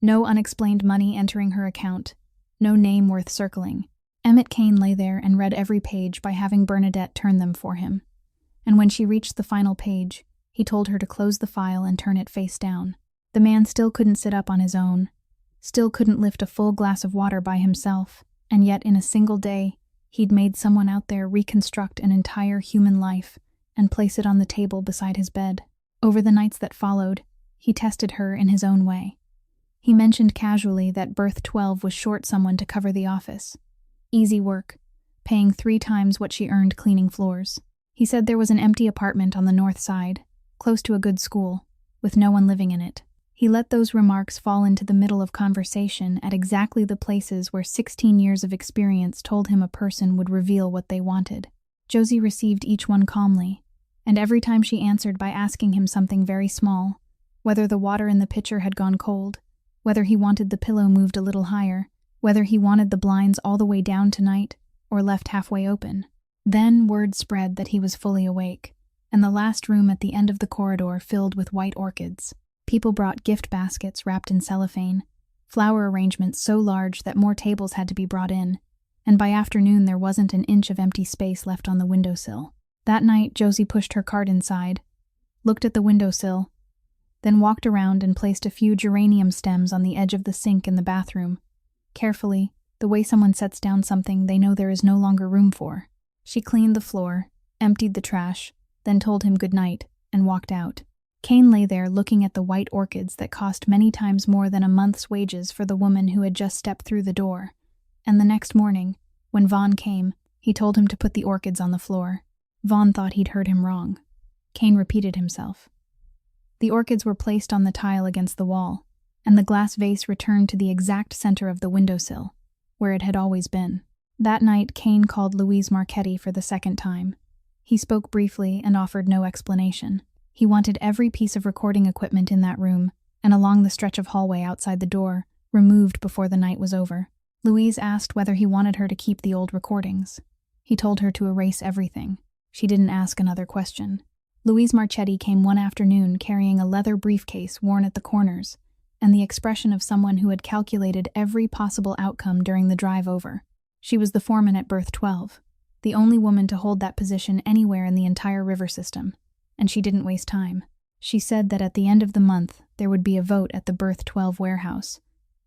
No unexplained money entering her account. No name worth circling. Emmett Kane lay there and read every page by having Bernadette turn them for him. And when she reached the final page, he told her to close the file and turn it face down. The man still couldn't sit up on his own. Still couldn't lift a full glass of water by himself, and yet in a single day, he'd made someone out there reconstruct an entire human life and place it on the table beside his bed. Over the nights that followed, he tested her in his own way. He mentioned casually that Birth 12 was short someone to cover the office. Easy work, paying 3 times what she earned cleaning floors. He said there was an empty apartment on the north side, close to a good school, with no one living in it. He let those remarks fall into the middle of conversation at exactly the places where 16 years of experience told him a person would reveal what they wanted. Josie received each one calmly, and every time she answered by asking him something very small, whether the water in the pitcher had gone cold, whether he wanted the pillow moved a little higher, whether he wanted the blinds all the way down tonight or left halfway open. Then word spread that he was fully awake, and the last room at the end of the corridor filled with white orchids. People brought gift baskets wrapped in cellophane, flower arrangements so large that more tables had to be brought in, and by afternoon there wasn't an inch of empty space left on the windowsill. That night, Josie pushed her cart inside, looked at the windowsill, then walked around and placed a few geranium stems on the edge of the sink in the bathroom. Carefully, the way someone sets down something they know there is no longer room for. She cleaned the floor, emptied the trash, then told him good night, and walked out. Kane lay there looking at the white orchids that cost many times more than a month's wages for the woman who had just stepped through the door. And the next morning, when Vaughn came, he told him to put the orchids on the floor. Vaughn thought he'd heard him wrong. Kane repeated himself. The orchids were placed on the tile against the wall, and the glass vase returned to the exact center of the windowsill, where it had always been. That night, Kane called Louise Marchetti for the second time. He spoke briefly and offered no explanation. He wanted every piece of recording equipment in that room, and along the stretch of hallway outside the door, removed before the night was over. Louise asked whether he wanted her to keep the old recordings. He told her to erase everything. She didn't ask another question. Louise Marchetti came one afternoon carrying a leather briefcase worn at the corners, and the expression of someone who had calculated every possible outcome during the drive over. She was the foreman at Berth 12, the only woman to hold that position anywhere in the entire river system, and she didn't waste time. She said that at the end of the month there would be a vote at the Berth 12 warehouse,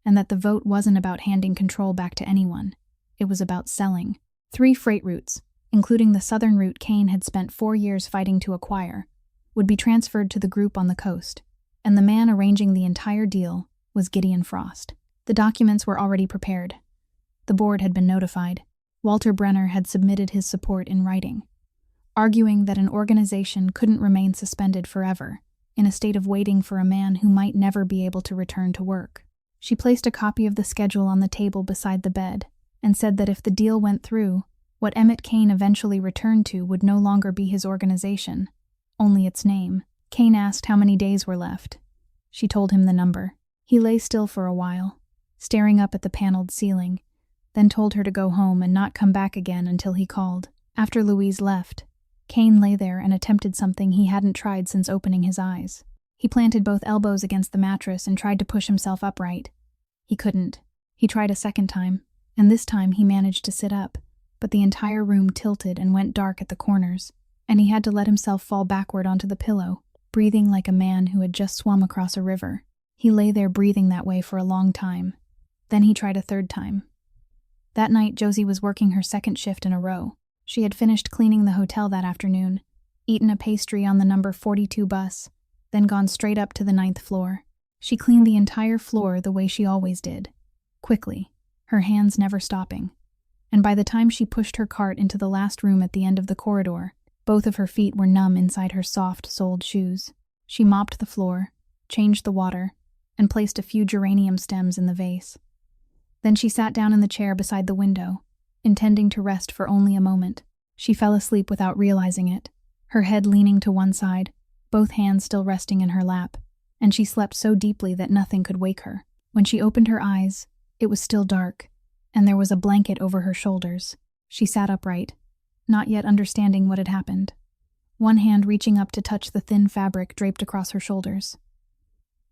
and that the vote wasn't about handing control back to anyone. It was about selling. 3 freight routes, including the southern route Kane had spent 4 years fighting to acquire, would be transferred to the group on the coast, and the man arranging the entire deal was Gideon Frost. The documents were already prepared. The board had been notified. Walter Brenner had submitted his support in writing, arguing that an organization couldn't remain suspended forever, in a state of waiting for a man who might never be able to return to work. She placed a copy of the schedule on the table beside the bed, and said that if the deal went through, what Emmett Kane eventually returned to would no longer be his organization, only its name. Kane asked how many days were left. She told him the number. He lay still for a while, staring up at the paneled ceiling, then told her to go home and not come back again until he called. After Louise left, Kane lay there and attempted something he hadn't tried since opening his eyes. He planted both elbows against the mattress and tried to push himself upright. He couldn't. He tried a second time, and this time he managed to sit up, but the entire room tilted and went dark at the corners, and he had to let himself fall backward onto the pillow, breathing like a man who had just swum across a river. He lay there breathing that way for a long time. Then he tried a third time. That night, Josie was working her second shift in a row. She had finished cleaning the hotel that afternoon, eaten a pastry on the number 42 bus, then gone straight up to the 9th floor. She cleaned the entire floor the way she always did, quickly, her hands never stopping. And by the time she pushed her cart into the last room at the end of the corridor, both of her feet were numb inside her soft-soled shoes. She mopped the floor, changed the water, and placed a few geranium stems in the vase. Then she sat down in the chair beside the window, intending to rest for only a moment. She fell asleep without realizing it, her head leaning to one side, both hands still resting in her lap, and she slept so deeply that nothing could wake her. When she opened her eyes, it was still dark, and there was a blanket over her shoulders. She sat upright, not yet understanding what had happened, one hand reaching up to touch the thin fabric draped across her shoulders.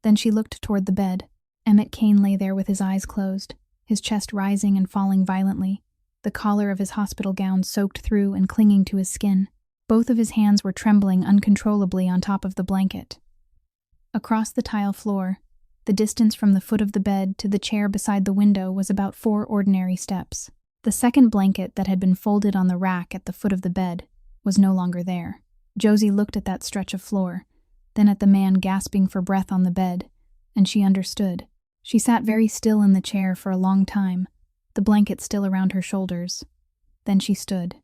Then she looked toward the bed. Emmett Kane lay there with his eyes closed, his chest rising and falling violently, the collar of his hospital gown soaked through and clinging to his skin. Both of his hands were trembling uncontrollably on top of the blanket. Across the tile floor, the distance from the foot of the bed to the chair beside the window was about 4 ordinary steps. The second blanket that had been folded on the rack at the foot of the bed was no longer there. Josie looked at that stretch of floor, then at the man gasping for breath on the bed, and she understood. She sat very still in the chair for a long time, the blanket still around her shoulders. Then she stood.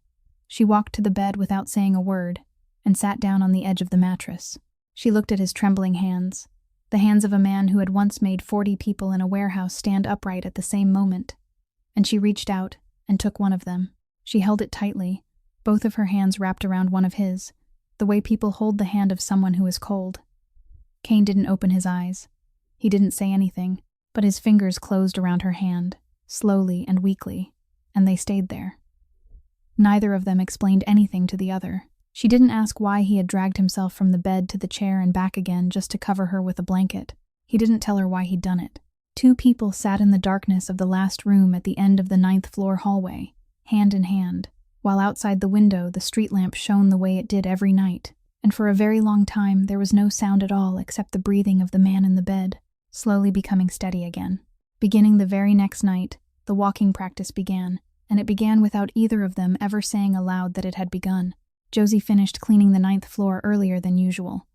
She walked to the bed without saying a word, and sat down on the edge of the mattress. She looked at his trembling hands, the hands of a man who had once made 40 people in a warehouse stand upright at the same moment, and she reached out and took one of them. She held it tightly, both of her hands wrapped around one of his, the way people hold the hand of someone who is cold. Kane didn't open his eyes. He didn't say anything, but his fingers closed around her hand, slowly and weakly, and they stayed there. Neither of them explained anything to the other. She didn't ask why he had dragged himself from the bed to the chair and back again just to cover her with a blanket. He didn't tell her why he'd done it. 2 people sat in the darkness of the last room at the end of the 9th floor hallway, hand in hand, while outside the window the street lamp shone the way it did every night, and for a very long time there was no sound at all except the breathing of the man in the bed, slowly becoming steady again. Beginning the very next night, the walking practice began, and it began without either of them ever saying aloud that it had begun. Josie finished cleaning the 9th floor earlier than usual,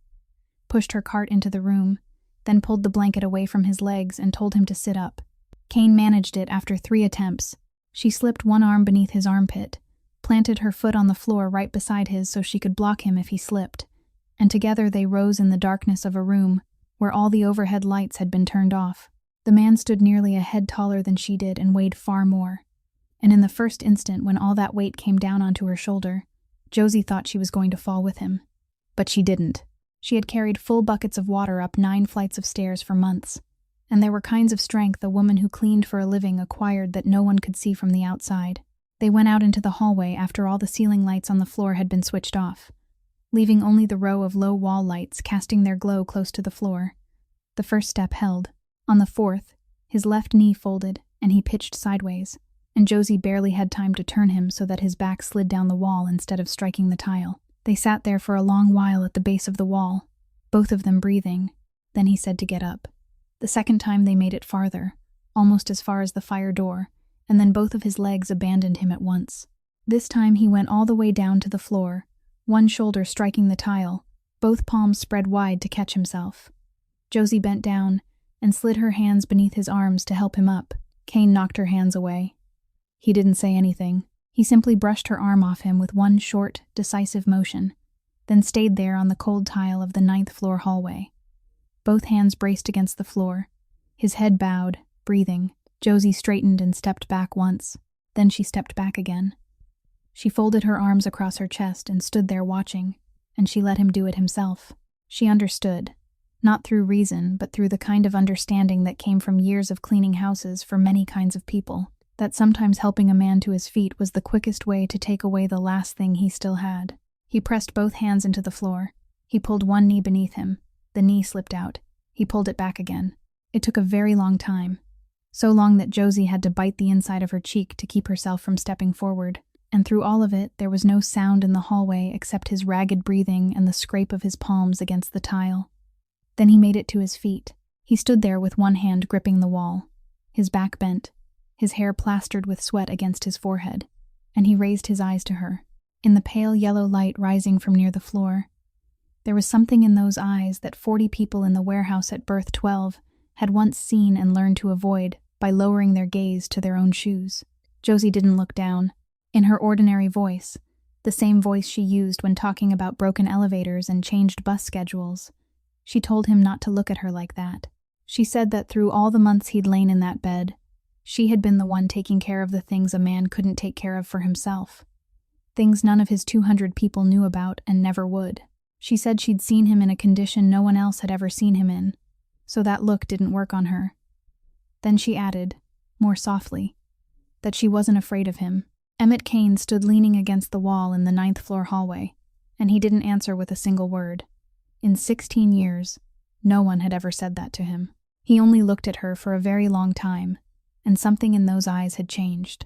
pushed her cart into the room, then pulled the blanket away from his legs and told him to sit up. Kane managed it after 3 attempts. She slipped one arm beneath his armpit, planted her foot on the floor right beside his so she could block him if he slipped, and together they rose in the darkness of a room where all the overhead lights had been turned off. The man stood nearly a head taller than she did and weighed far more, and in the first instant when all that weight came down onto her shoulder, Josie thought she was going to fall with him. But she didn't. She had carried full buckets of water up 9 flights of stairs for months, and there were kinds of strength a woman who cleaned for a living acquired that no one could see from the outside. They went out into the hallway after all the ceiling lights on the floor had been switched off, leaving only the row of low wall lights casting their glow close to the floor. The first step held. On the 4th, his left knee folded, and he pitched sideways, and Josie barely had time to turn him so that his back slid down the wall instead of striking the tile. They sat there for a long while at the base of the wall, both of them breathing. Then he said to get up. The second time they made it farther, almost as far as the fire door, and then both of his legs abandoned him at once. This time he went all the way down to the floor, one shoulder striking the tile, both palms spread wide to catch himself. Josie bent down and slid her hands beneath his arms to help him up. Kane knocked her hands away. He didn't say anything. He simply brushed her arm off him with one short, decisive motion, then stayed there on the cold tile of the 9th floor hallway. Both hands braced against the floor, his head bowed, breathing. Josie straightened and stepped back once, then she stepped back again. She folded her arms across her chest and stood there watching, and she let him do it himself. She understood, not through reason, but through the kind of understanding that came from years of cleaning houses for many kinds of people, that sometimes helping a man to his feet was the quickest way to take away the last thing he still had. He pressed both hands into the floor. He pulled one knee beneath him. The knee slipped out. He pulled it back again. It took a very long time. So long that Josie had to bite the inside of her cheek to keep herself from stepping forward. And through all of it, there was no sound in the hallway except his ragged breathing and the scrape of his palms against the tile. Then he made it to his feet. He stood there with one hand gripping the wall, his back bent, his hair plastered with sweat against his forehead, and he raised his eyes to her. In the pale yellow light rising from near the floor, there was something in those eyes that 40 people in the warehouse at Berth 12 had once seen and learned to avoid by lowering their gaze to their own shoes. Josie didn't look down. In her ordinary voice, the same voice she used when talking about broken elevators and changed bus schedules, she told him not to look at her like that. She said that through all the months he'd lain in that bed, she had been the one taking care of the things a man couldn't take care of for himself. Things none of his 200 people knew about and never would. She said she'd seen him in a condition no one else had ever seen him in, so that look didn't work on her. Then she added, more softly, that she wasn't afraid of him. Emmett Kane stood leaning against the wall in the 9th floor hallway, and he didn't answer with a single word. In 16 years, no one had ever said that to him. He only looked at her for a very long time, and something in those eyes had changed.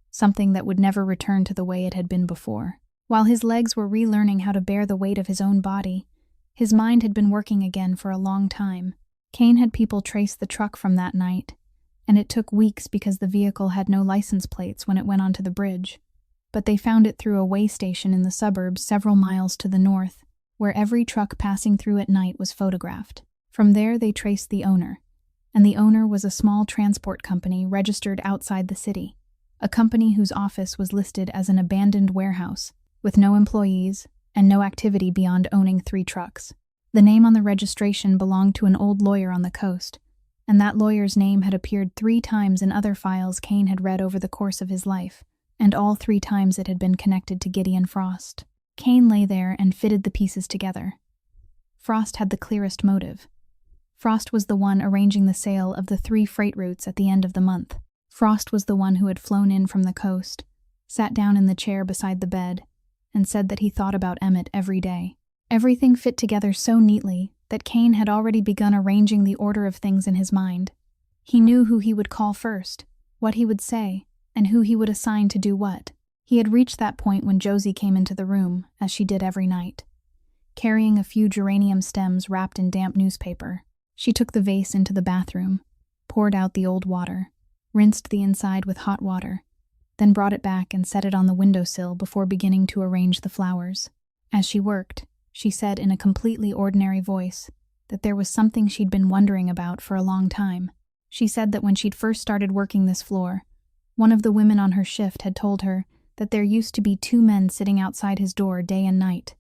Something that would never return to the way it had been before. While his legs were relearning how to bear the weight of his own body, his mind had been working again for a long time. Kane had people trace the truck from that night, and it took weeks because the vehicle had no license plates when it went onto the bridge. But they found it through a way station in the suburbs several miles to the north, where every truck passing through at night was photographed. From there they traced the owner, and the owner was a small transport company registered outside the city, a company whose office was listed as an abandoned warehouse, with no employees and no activity beyond owning 3 trucks. The name on the registration belonged to an old lawyer on the coast, and that lawyer's name had appeared 3 times in other files Kane had read over the course of his life, and all 3 times it had been connected to Gideon Frost. Kane lay there and fitted the pieces together. Frost had the clearest motive. Frost was the one arranging the sale of the 3 freight routes at the end of the month. Frost was the one who had flown in from the coast, sat down in the chair beside the bed, and said that he thought about Emmett every day. Everything fit together so neatly that Kane had already begun arranging the order of things in his mind. He knew who he would call first, what he would say, and who he would assign to do what. He had reached that point when Josie came into the room, as she did every night. carrying a few geranium stems wrapped in damp newspaper. She took the vase into the bathroom, poured out the old water, rinsed the inside with hot water, then brought it back and set it on the windowsill before beginning to arrange the flowers. As she worked, she said in a completely ordinary voice that there was something she'd been wondering about for a long time. She said that when she'd first started working this floor, one of the women on her shift had told her that there used to be 2 men sitting outside his door day and night,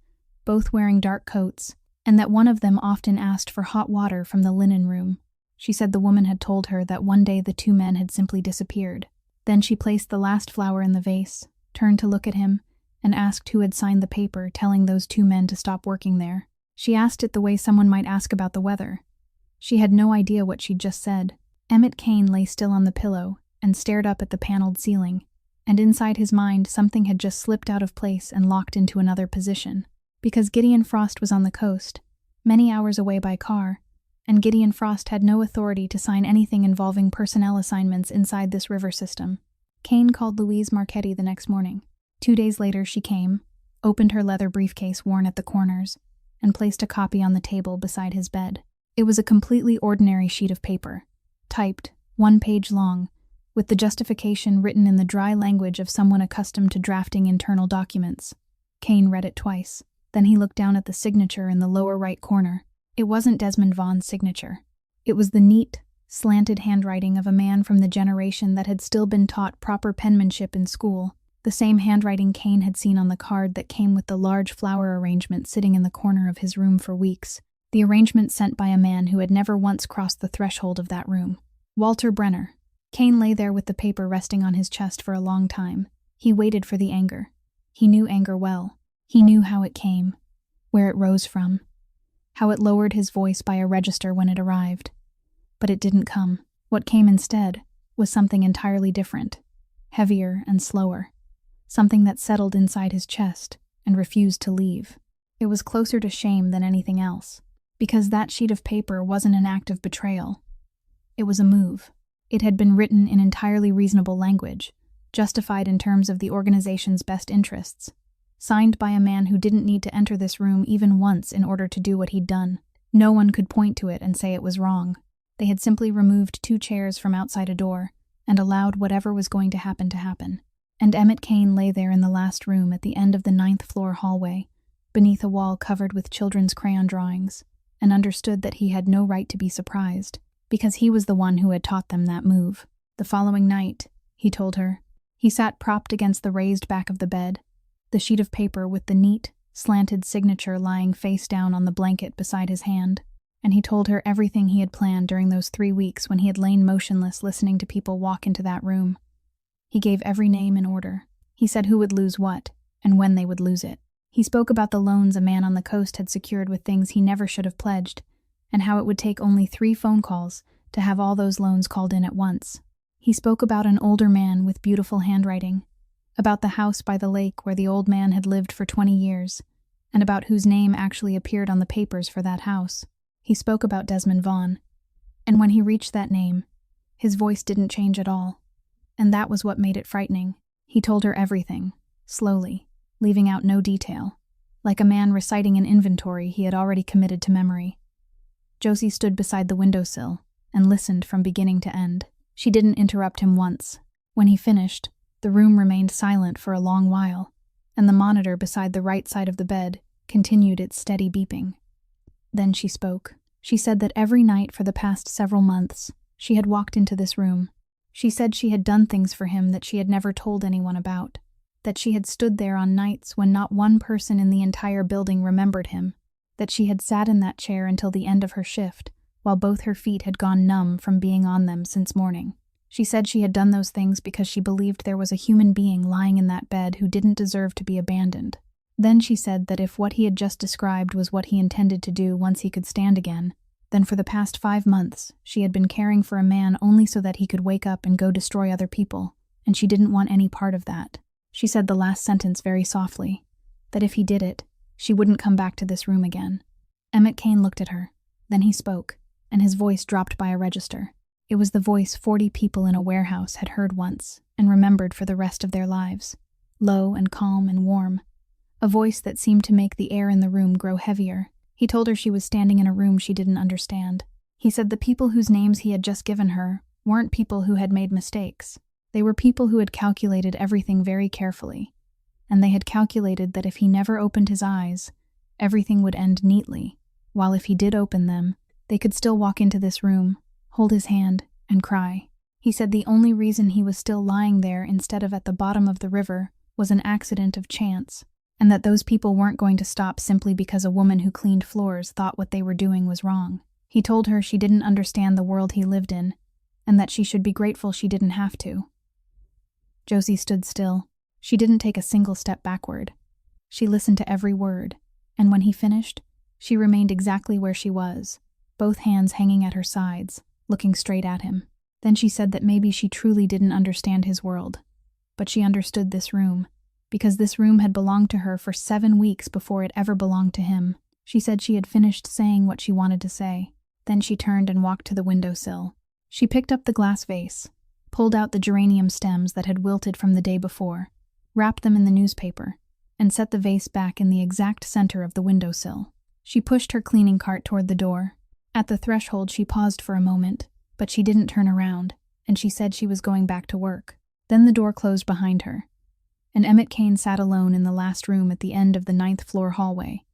both wearing dark coats, and that one of them often asked for hot water from the linen room. She said the woman had told her that one day the 2 men had simply disappeared. Then she placed the last flower in the vase, turned to look at him, and asked who had signed the paper telling those 2 men to stop working there. She asked it the way someone might ask about the weather. She had no idea what she'd just said. Emmett Kane lay still on the pillow and stared up at the paneled ceiling, and inside his mind something had just slipped out of place and locked into another position. Because Gideon Frost was on the coast, many hours away by car, and Gideon Frost had no authority to sign anything involving personnel assignments inside this river system. Kane called Louise Marchetti the next morning. 2 days later she came, opened her leather briefcase worn at the corners, and placed a copy on the table beside his bed. It was a completely ordinary sheet of paper, typed, 1 page long, with the justification written in the dry language of someone accustomed to drafting internal documents. Kane read it twice. Then he looked down at the signature in the lower right corner. It wasn't Desmond Vaughn's signature. It was the neat, slanted handwriting of a man from the generation that had still been taught proper penmanship in school, the same handwriting Kane had seen on the card that came with the large flower arrangement sitting in the corner of his room for weeks, the arrangement sent by a man who had never once crossed the threshold of that room. Walter Brenner. Kane lay there with the paper resting on his chest for a long time. He waited for the anger. He knew anger well. He knew how it came, where it rose from, how it lowered his voice by a register when it arrived. But it didn't come. What came instead was something entirely different, heavier and slower, something that settled inside his chest and refused to leave. It was closer to shame than anything else, because that sheet of paper wasn't an act of betrayal. It was a move. It had been written in entirely reasonable language, justified in terms of the organization's best interests, signed by a man who didn't need to enter this room even once in order to do what he'd done. No one could point to it and say it was wrong. They had simply removed 2 chairs from outside a door and allowed whatever was going to happen. And Emmett Kane lay there in the last room at the end of the 9th floor hallway, beneath a wall covered with children's crayon drawings, and understood that he had no right to be surprised, because he was the one who had taught them that move. The following night, he told her, he sat propped against the raised back of the bed, the sheet of paper with the neat, slanted signature lying face down on the blanket beside his hand, and he told her everything he had planned during those 3 weeks when he had lain motionless listening to people walk into that room. He gave every name in order. He said who would lose what, and when they would lose it. He spoke about the loans a man on the coast had secured with things he never should have pledged, and how it would take only 3 phone calls to have all those loans called in at once. He spoke about an older man with beautiful handwriting, about the house by the lake where the old man had lived for 20 years, and about whose name actually appeared on the papers for that house. He spoke about Desmond Vaughn, and when he reached that name, his voice didn't change at all, and that was what made it frightening. He told her everything, slowly, leaving out no detail, like a man reciting an inventory he had already committed to memory. Josie stood beside the windowsill and listened from beginning to end. She didn't interrupt him once. When he finished, the room remained silent for a long while, and the monitor beside the right side of the bed continued its steady beeping. Then she spoke. She said that every night for the past several months, she had walked into this room. She said she had done things for him that she had never told anyone about, that she had stood there on nights when not one person in the entire building remembered him, that she had sat in that chair until the end of her shift, while both her feet had gone numb from being on them since morning. She said she had done those things because she believed there was a human being lying in that bed who didn't deserve to be abandoned. Then she said that if what he had just described was what he intended to do once he could stand again, then for the past 5 months she had been caring for a man only so that he could wake up and go destroy other people, and she didn't want any part of that. She said the last sentence very softly, that if he did it, she wouldn't come back to this room again. Emmett Kane looked at her. Then he spoke, and his voice dropped by a register. It was the voice 40 people in a warehouse had heard once and remembered for the rest of their lives, low and calm and warm, a voice that seemed to make the air in the room grow heavier. He told her she was standing in a room she didn't understand. He said the people whose names he had just given her weren't people who had made mistakes. They were people who had calculated everything very carefully, and they had calculated that if he never opened his eyes, everything would end neatly, while if he did open them, they could still walk into this room, hold his hand, and cry. He said the only reason he was still lying there instead of at the bottom of the river was an accident of chance, and that those people weren't going to stop simply because a woman who cleaned floors thought what they were doing was wrong. He told her she didn't understand the world he lived in, and that she should be grateful she didn't have to. Josie stood still. She didn't take a single step backward. She listened to every word, and when he finished, she remained exactly where she was, both hands hanging at her sides, looking straight at him. Then she said that maybe she truly didn't understand his world, but she understood this room, because this room had belonged to her for 7 weeks before it ever belonged to him. She said she had finished saying what she wanted to say. Then she turned and walked to the windowsill. She picked up the glass vase, pulled out the geranium stems that had wilted from the day before, wrapped them in the newspaper, and set the vase back in the exact center of the windowsill. She pushed her cleaning cart toward the door. At the threshold she paused for a moment, but she didn't turn around, and she said she was going back to work. Then the door closed behind her, and Emmett Kane sat alone in the last room at the end of the 9th floor hallway,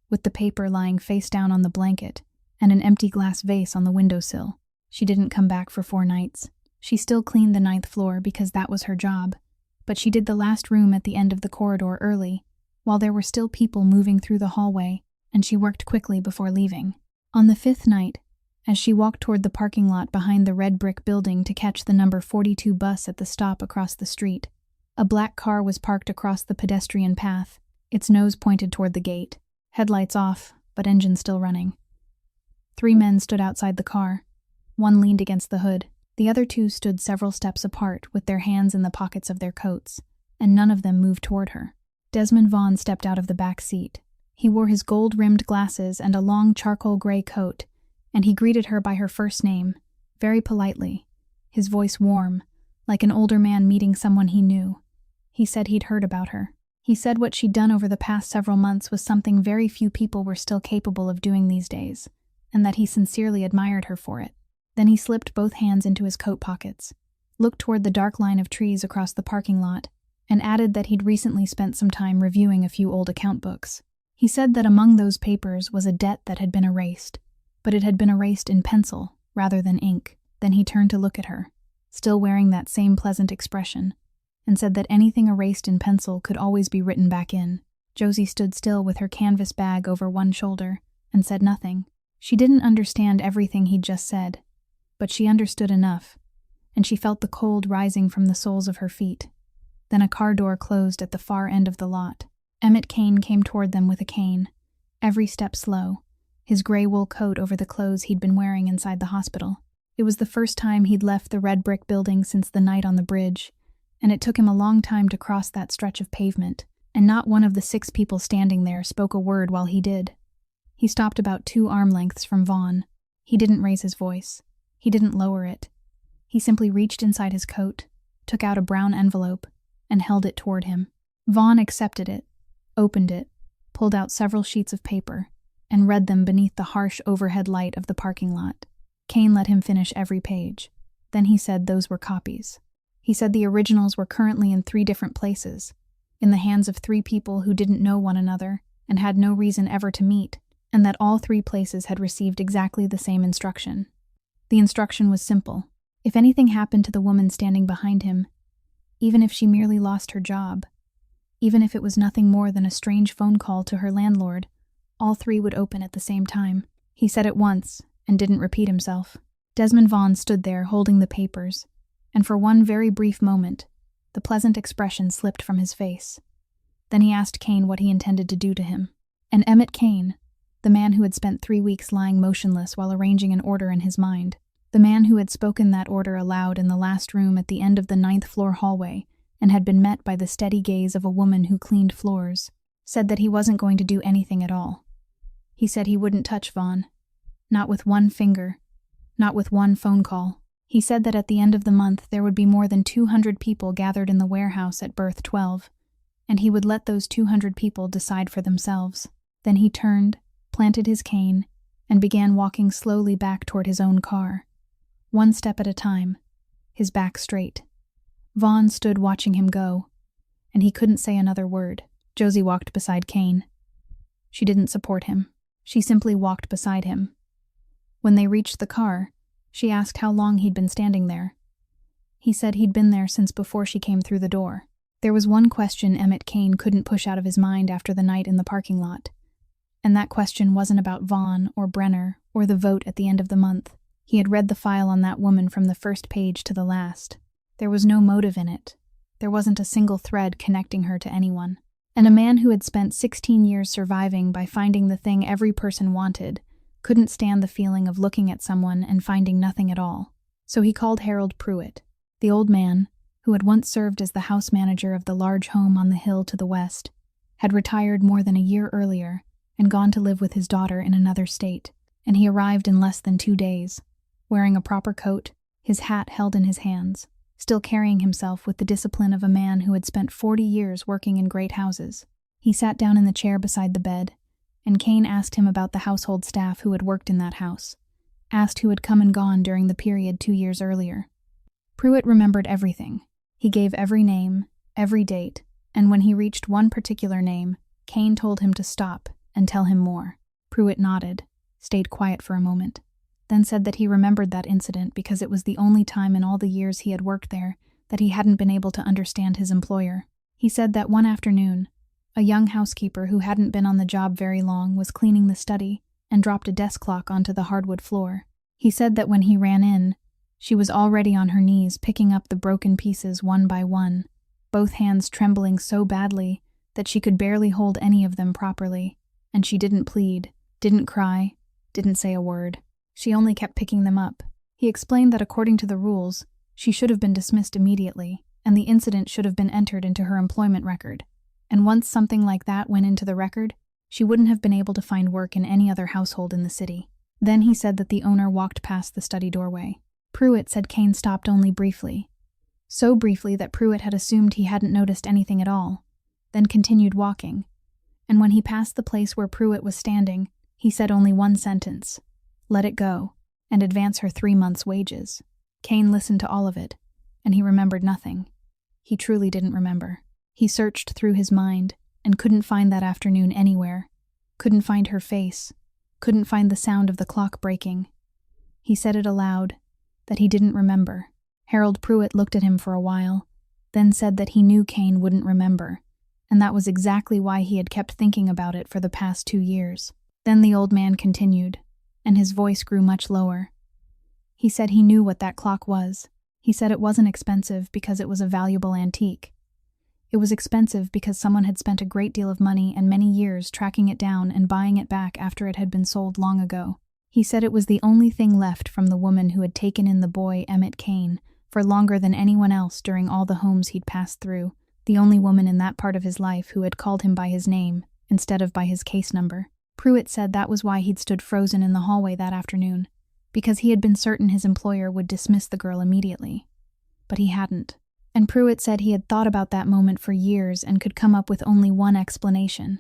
with the paper lying face down on the blanket and an empty glass vase on the windowsill. She didn't come back for 4 nights. She still cleaned the 9th floor because that was her job, but she did the last room at the end of the corridor early, while there were still people moving through the hallway, and she worked quickly before leaving. On the 5th night, as she walked toward the parking lot behind the red brick building to catch the number 42 bus at the stop across the street, a black car was parked across the pedestrian path, its nose pointed toward the gate, headlights off, but engine still running. 3 men stood outside the car. One leaned against the hood. The other 2 stood several steps apart with their hands in the pockets of their coats, and none of them moved toward her. Desmond Vaughn stepped out of the back seat. He wore his gold-rimmed glasses and a long charcoal gray coat, and he greeted her by her first name, very politely, his voice warm, like an older man meeting someone he knew. He said he'd heard about her. He said what she'd done over the past several months was something very few people were still capable of doing these days, and that he sincerely admired her for it. Then he slipped both hands into his coat pockets, looked toward the dark line of trees across the parking lot, and added that he'd recently spent some time reviewing a few old account books. He said that among those papers was a debt that had been erased, but it had been erased in pencil rather than ink. Then he turned to look at her, still wearing that same pleasant expression, and said that anything erased in pencil could always be written back in. Josie stood still with her canvas bag over one shoulder and said nothing. She didn't understand everything he'd just said, but she understood enough, and she felt the cold rising from the soles of her feet. Then a car door closed at the far end of the lot. Emmett Kane came toward them with a cane, every step slow, his gray wool coat over the clothes he'd been wearing inside the hospital. It was the first time he'd left the red brick building since the night on the bridge, and it took him a long time to cross that stretch of pavement, and not one of the 6 people standing there spoke a word while he did. He stopped about 2 arm lengths from Vaughn. He didn't raise his voice. He didn't lower it. He simply reached inside his coat, took out a brown envelope, and held it toward him. Vaughn accepted it, opened it, pulled out several sheets of paper, and read them beneath the harsh overhead light of the parking lot. Kane let him finish every page. Then he said those were copies. He said the originals were currently in 3 different places, in the hands of 3 people who didn't know one another and had no reason ever to meet, and that all 3 places had received exactly the same instruction. The instruction was simple. If anything happened to the woman standing behind him, even if she merely lost her job, even if it was nothing more than a strange phone call to her landlord, all 3 would open at the same time. He said it once and didn't repeat himself. Desmond Vaughn stood there holding the papers, and for one very brief moment, the pleasant expression slipped from his face. Then he asked Kane what he intended to do to him. And Emmett Kane, the man who had spent 3 weeks lying motionless while arranging an order in his mind, the man who had spoken that order aloud in the last room at the end of the 9th floor hallway and had been met by the steady gaze of a woman who cleaned floors, said that he wasn't going to do anything at all. He said he wouldn't touch Vaughn. Not with one finger. Not with one phone call. He said that at the end of the month there would be more than 200 people gathered in the warehouse at berth 12, and he would let those 200 people decide for themselves. Then he turned, planted his cane, and began walking slowly back toward his own car, one step at a time, his back straight. Vaughn stood watching him go, and he couldn't say another word. Josie walked beside Kane. She didn't support him. She simply walked beside him. When they reached the car, she asked how long he'd been standing there. He said he'd been there since before she came through the door. There was one question Emmett Kane couldn't push out of his mind after the night in the parking lot. And that question wasn't about Vaughn or Brenner or the vote at the end of the month. He had read the file on that woman from the first page to the last. There was no motive in it. There wasn't a single thread connecting her to anyone. And a man who had spent 16 years surviving by finding the thing every person wanted couldn't stand the feeling of looking at someone and finding nothing at all. So he called Harold Pruitt, the old man, who had once served as the house manager of the large home on the hill to the west, had retired more than a year earlier and gone to live with his daughter in another state, and he arrived in less than 2 days, wearing a proper coat, his hat held in his hands, still carrying himself with the discipline of a man who had spent 40 years working in great houses. He sat down in the chair beside the bed, and Kane asked him about the household staff who had worked in that house, asked who had come and gone during the period 2 years earlier. Pruitt remembered everything. He gave every name, every date, and when he reached one particular name, Kane told him to stop and tell him more. Pruitt nodded, stayed quiet for a moment, then said that he remembered that incident because it was the only time in all the years he had worked there that he hadn't been able to understand his employer. He said that one afternoon, a young housekeeper who hadn't been on the job very long was cleaning the study and dropped a desk clock onto the hardwood floor. He said that when he ran in, she was already on her knees picking up the broken pieces one by one, both hands trembling so badly that she could barely hold any of them properly, and she didn't plead, didn't cry, didn't say a word. She only kept picking them up. He explained that according to the rules, she should have been dismissed immediately, and the incident should have been entered into her employment record. And once something like that went into the record, she wouldn't have been able to find work in any other household in the city. Then he said that the owner walked past the study doorway. Pruitt said Kane stopped only briefly. So briefly that Pruitt had assumed he hadn't noticed anything at all, then continued walking. And when he passed the place where Pruitt was standing, he said only one sentence: "Let it go, and advance her 3 months' wages." Kane listened to all of it, and he remembered nothing. He truly didn't remember. He searched through his mind and couldn't find that afternoon anywhere, couldn't find her face, couldn't find the sound of the clock breaking. He said it aloud, that he didn't remember. Harold Pruitt looked at him for a while, then said that he knew Kane wouldn't remember, and that was exactly why he had kept thinking about it for the past 2 years. Then the old man continued, and his voice grew much lower. He said he knew what that clock was. He said it wasn't expensive because it was a valuable antique. It was expensive because someone had spent a great deal of money and many years tracking it down and buying it back after it had been sold long ago. He said it was the only thing left from the woman who had taken in the boy Emmett Kane for longer than anyone else during all the homes he'd passed through, the only woman in that part of his life who had called him by his name instead of by his case number. Pruitt said that was why he'd stood frozen in the hallway that afternoon, because he had been certain his employer would dismiss the girl immediately. But he hadn't. And Pruitt said he had thought about that moment for years and could come up with only one explanation.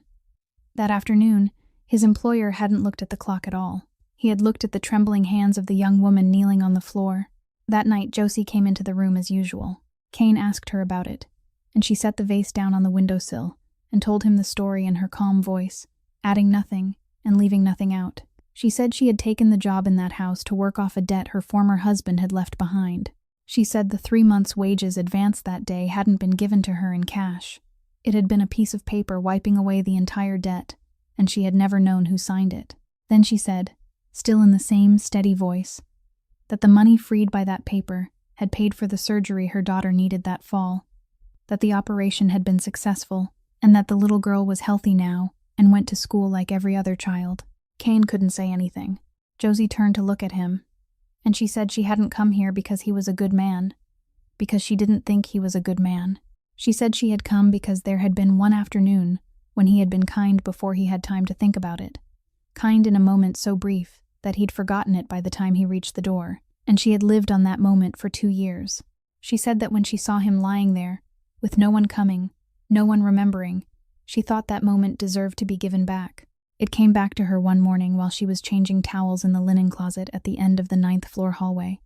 That afternoon, his employer hadn't looked at the clock at all. He had looked at the trembling hands of the young woman kneeling on the floor. That night, Josie came into the room as usual. Kane asked her about it, and she set the vase down on the windowsill and told him the story in her calm voice, adding nothing and leaving nothing out. She said she had taken the job in that house to work off a debt her former husband had left behind. She said the 3 months' wages advanced that day hadn't been given to her in cash. It had been a piece of paper wiping away the entire debt, and she had never known who signed it. Then she said, still in the same steady voice, that the money freed by that paper had paid for the surgery her daughter needed that fall, that the operation had been successful, and that the little girl was healthy now and went to school like every other child. Kane couldn't say anything. Josie turned to look at him, and she said she hadn't come here because he was a good man, because she didn't think he was a good man. She said she had come because there had been one afternoon when he had been kind before he had time to think about it, kind in a moment so brief that he'd forgotten it by the time he reached the door, and she had lived on that moment for 2 years. She said that when she saw him lying there, with no one coming, no one remembering. She thought that moment deserved to be given back. It came back to her one morning while she was changing towels in the linen closet at the end of the 9th floor hallway.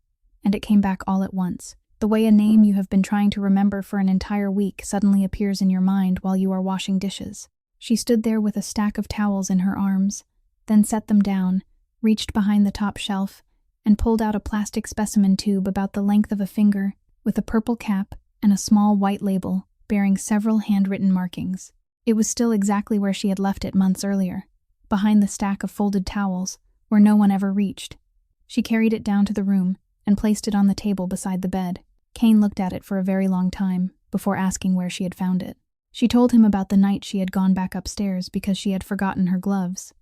And it came back all at once. The way a name you have been trying to remember for an entire week suddenly appears in your mind while you are washing dishes. She stood there with a stack of towels in her arms, then set them down, reached behind the top shelf, and pulled out a plastic specimen tube about the length of a finger, with a purple cap and a small white label bearing several handwritten markings. It was still exactly where she had left it months earlier, behind the stack of folded towels, where no one ever reached. She carried it down to the room and placed it on the table beside the bed. Kane looked at it for a very long time before asking where she had found it. She told him about the night she had gone back upstairs because she had forgotten her gloves,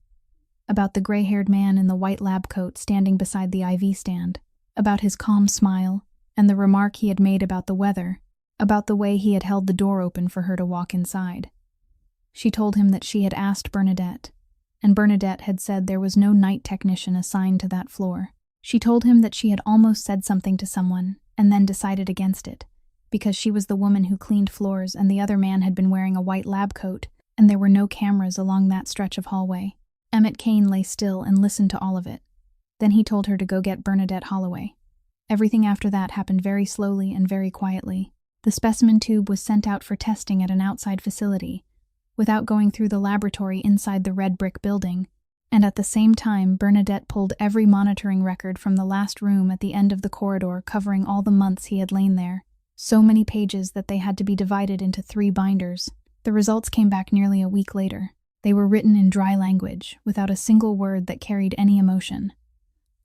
about the gray-haired man in the white lab coat standing beside the IV stand, about his calm smile and the remark he had made about the weather, about the way he had held the door open for her to walk inside. She told him that she had asked Bernadette, and Bernadette had said there was no night technician assigned to that floor. She told him that she had almost said something to someone and then decided against it, because she was the woman who cleaned floors and the other man had been wearing a white lab coat, and there were no cameras along that stretch of hallway. Emmett Kane lay still and listened to all of it. Then he told her to go get Bernadette Holloway. Everything after that happened very slowly and very quietly. The specimen tube was sent out for testing at an outside facility, without going through the laboratory inside the red brick building, and at the same time Bernadette pulled every monitoring record from the last room at the end of the corridor covering all the months he had lain there. So many pages that they had to be divided into 3 binders. The results came back nearly a week later. They were written in dry language, without a single word that carried any emotion.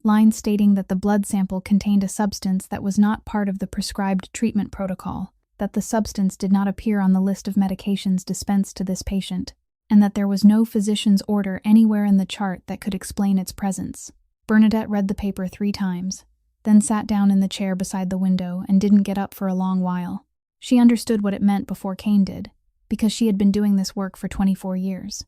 Lines stating that the blood sample contained a substance that was not part of the prescribed treatment protocol, that the substance did not appear on the list of medications dispensed to this patient, and that there was no physician's order anywhere in the chart that could explain its presence. Bernadette read the paper 3 times, then sat down in the chair beside the window and didn't get up for a long while. She understood what it meant before Kane did, because she had been doing this work for 24 years.